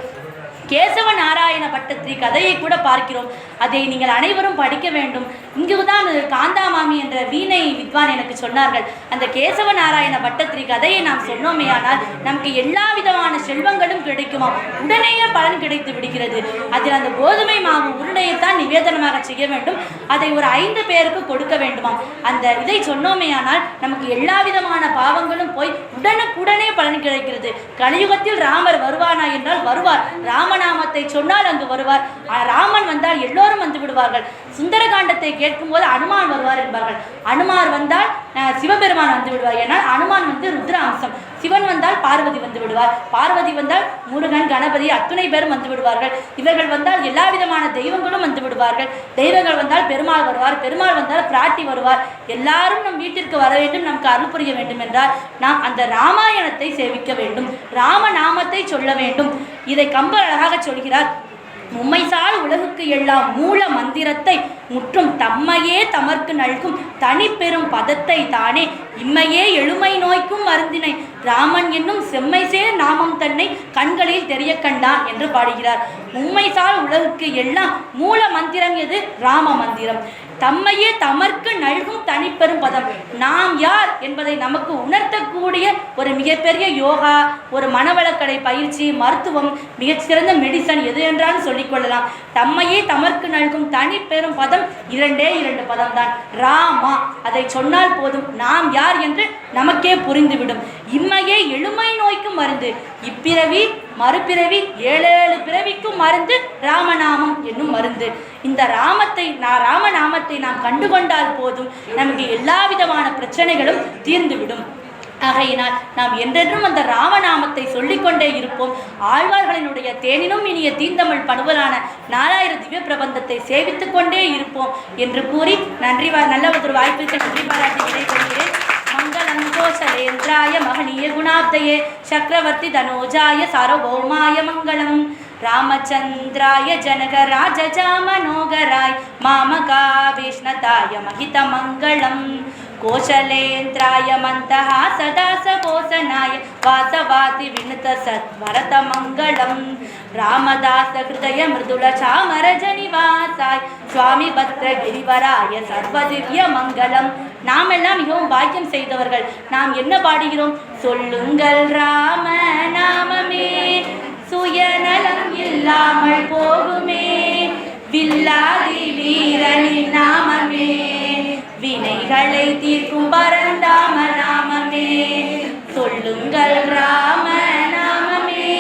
கேசவ நாராயண பட்டத்திரி கதையை கூட பார்க்கிறோம். அதை நீங்கள் அனைவரும் படிக்க வேண்டும். இங்குதான் காந்தாமாமி என்ற வீணை வித்வான் எனக்கு சொன்னார்கள். அந்த கேசவ நாராயண பட்டத்திரி கதையை நாம் சொன்னோமேயானால் நமக்கு எல்லா விதமான செல்வங்களும் கிடைக்குமா, உடனேயே பலன் கிடைத்து விடுகிறது. அதில் அந்த கோதுமை மாவு உருண்டையைத்தான் நிவேதனமாக செய்ய வேண்டும். அதை ஒரு 5 பேருக்கு கொடுக்க வேண்டுமாம். அந்த இதை சொன்னோமேயானால் நமக்கு எல்லா விதமான பாவங்களும் போய் உடனுக்குடனே பலன் கிடைக்கிறது. கலியுகத்தில் ராமர் வருவானா என்றால் வருவார். ராமநாமத்தை சொன்னால் அங்கு வருவார். ராமன் வந்தால் எல்லோரும் வந்து விடுவார்கள். சுந்தரகாண்டத்தை கேட்கும் போது அனுமான் வருவார் என்பார்கள். அனுமார் வந்தால் சிவபெருமான் வந்து விடுவார். ஏன்னால் அனுமான் வந்து ருத்ர அம்சம். சிவன் வந்தால் பார்வதி வந்து விடுவார். பார்வதி வந்தால் முருகன், கணபதி அத்துணை பேரும் வந்து விடுவார்கள். இவர்கள் வந்தால் எல்லா விதமான தெய்வங்களும் வந்து விடுவார்கள். தெய்வங்கள் வந்தால் பெருமாள் வருவார். பெருமாள் வந்தால் பிராட்டி வருவார். எல்லாரும் நம் வீட்டிற்கு வர வேண்டும், நமக்கு அருள் புரிய வேண்டும் என்றால் நாம் அந்த ராமாயணத்தை சேவிக்க வேண்டும், ராமநாமத்தை சொல்ல வேண்டும். இதை கம்பர் அழகாக சொல்கிறார். உம்மைசால் உலகுக்கு எல்லாம் மூல மந்திரத்தை முற்றும் தம்மையே தமர்க்கு நல்கும் தனிப்பெரும் பதத்தை தானே இம்மையே எழுமை நோய்க்கும் மருந்தினை ராமன் என்னும் செம்மைசேர் நாமம் தன்னை கண்களில் தெரிய கண்டான் என்று பாடுகிறார். உம்மைசால் உலகுக்கு எல்லாம் மூல மந்திரம் எது? ராம மந்திரம். தம்மையே தமர்க்கு நல்கும் தனிப்பெரும் பதம், நாம் யார் என்பதை நமக்கு உணர்த்தக்கூடிய ஒரு மிகப்பெரிய யோகா, ஒரு மனவளக்கலை பயிற்சி, மருத்துவம், மிகச்சிறந்த மெடிசன் எது என்றாலும் சொல்லிக்கொள்ளலாம். தம்மையே தமர்க்கு நல்கும் தனிப்பெரும் பதம் 2 பதம் தான், ராமா. அதை சொன்னால் போதும், நாம் யார் என்று நமக்கே புரிந்துவிடும். இம்மையே எழுமை நோய்க்கும் மருந்து, இப்பிறவி மறுபிறவி 7 பிறவிக்கும் மருந்து ராமநாமம் என்னும் மருந்து. இந்த ராமநாமத்தை நாம் கண்டுகொண்டால் போதும் நமக்கு எல்லா விதமான பிரச்சனைகளும் தீர்ந்துவிடும். ஆகையினால் நாம் என்றென்றும் அந்த ராமநாமத்தை சொல்லிக்கொண்டே இருப்போம். ஆழ்வார்களினுடைய தேனினும் இனிய தீந்தமிழ் பணுவலான 4000 திவ்ய பிரபந்தத்தை சேவித்துக் கொண்டே இருப்போம் என்று கூறி நல்ல ஒரு வாய்ப்பிற்கு நன்றி பாராட்டி விடைபெறுகிறேன். மங்களம் கோசலேந்திராய மகனீய குணாப்தயே சக்கரவர்த்தி தனோஜாய சார்வபௌமாய மங்களம். ராமச்சந்திராய ஜனகராஜா மனோகராய் மாமகா விஷ்ணதாய மகித மங்களம். கோசலேந்திராய மந்தஹ சதா சகோசனாய வாசவாதி வினுத சத்வரத மங்களம். ராமதாச ஹிருதய மிருதுல சாமரஜ நிவாசாய் சுவாமி பத்ர கிரிவராய சர்வதிவ்ய மங்களம். நாம் எல்லாம் மிகவும் பாக்கியம் செய்தவர்கள். நாம் என்ன பாடுகிறோம்? சொல்லுங்கள் ராம நாமமே சுயநலம் இல்லாமல் போகுமே, வில்லாதி வீரனின் நாமமே வினைகளை தீர்க்கும் பரந்தாம நாமமே. சொல்லுங்கள் ராம நாமமே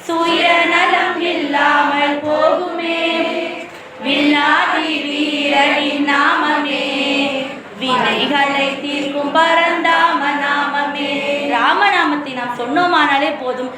சுயநலம் இல்லாமல் போகுமே, வில்லாதி வீரனின் நாமமே வினைகளை தீர்க்கும் பரந்தாம நாமமே. ராமநாமத்தை நாம் சொன்னோமானாலே போதும்.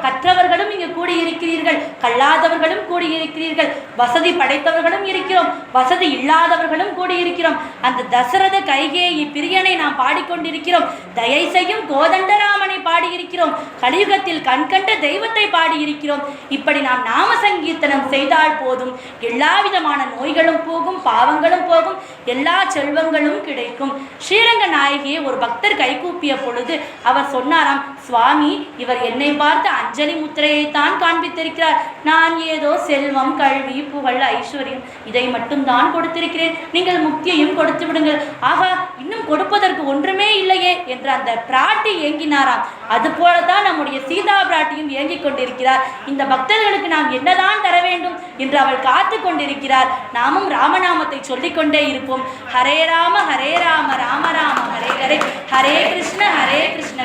கற்றவர்களும் இங்கு கூடியிருக்கிறீர்கள், கல்லாதவர்களும் கூடியிருக்கிறீர்கள், வசதி படைத்தவர்களும் இருக்கிறோம், வசதி இல்லாதவர்களும் கூடியிருக்கிறோம். அந்த தசரத கைகேயி பிரியனை நாம் பாடிக்கொண்டிருக்கிறோம். தயை செய்யும் கோதண்டராமனை பாடியிருக்கிறோம். கலியுகத்தில் கண்கண்ட தெய்வத்தை பாடியிருக்கிறோம். இப்படி நாம் நாம சங்கீர்த்தனம் செய்தால் போதும் எல்லா விதமான நோய்களும் போகும், பாவங்களும் போகும், எல்லா செல்வங்களும் கிடைக்கும். ஸ்ரீரங்க நாயகியை ஒரு பக்தர் கைகூப்பிய பொழுது அவர் சொன்னாராம், சுவாமி, இவர் என்னை பார்த்து அஞ்சலி முத்திரையை தான் காண்பித்திருக்கிறார். நான் ஏதோ செல்வம், கல்வி, புகழ், ஐஸ்வர்யம் இதை மட்டும் தான் கொடுத்திருக்கிறேன். நீங்கள் முக்தியையும் கொடுத்து விடுங்கள். ஆகா, இன்னும் கொடுப்பதற்கு ஒன்றுமே இல்லையே என்று அந்த பிராட்டி ஏங்கினாராம். அதுபோலதான் நம்முடைய சீதா பிராட்டியும் ஏங்கிக் கொண்டிருக்கிறார். இந்த பக்தர்களுக்கு நாம் என்னதான் தர வேண்டும் என்று அவள் காத்து கொண்டிருக்கிறார். நாமும் ராமநாமத்தை சொல்லிக்கொண்டே இருப்போம். ஹரே ராம ராம ராம ஹரே ஹரே, ஹரே கிருஷ்ண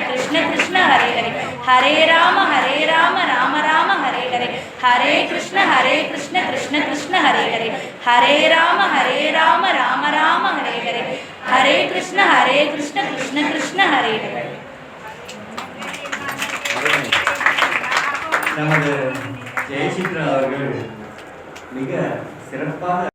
கிருஷ்ண கிருஷ்ண ஹரே ஹரே, ஹரே ராம ராம ராம ஹரே ஹரே, ஹரே கிருஷ்ண கிருஷ்ண கிருஷ்ண ஹரே ஹரே, ஹரே ராம ராம ராம ஹரே ஹரே, ஹரே கிருஷ்ண கிருஷ்ண கிருஷ்ண ஹரே ஹரே. நமது ஜெயசித்ரா அவர்கள் மிக சிறப்பாக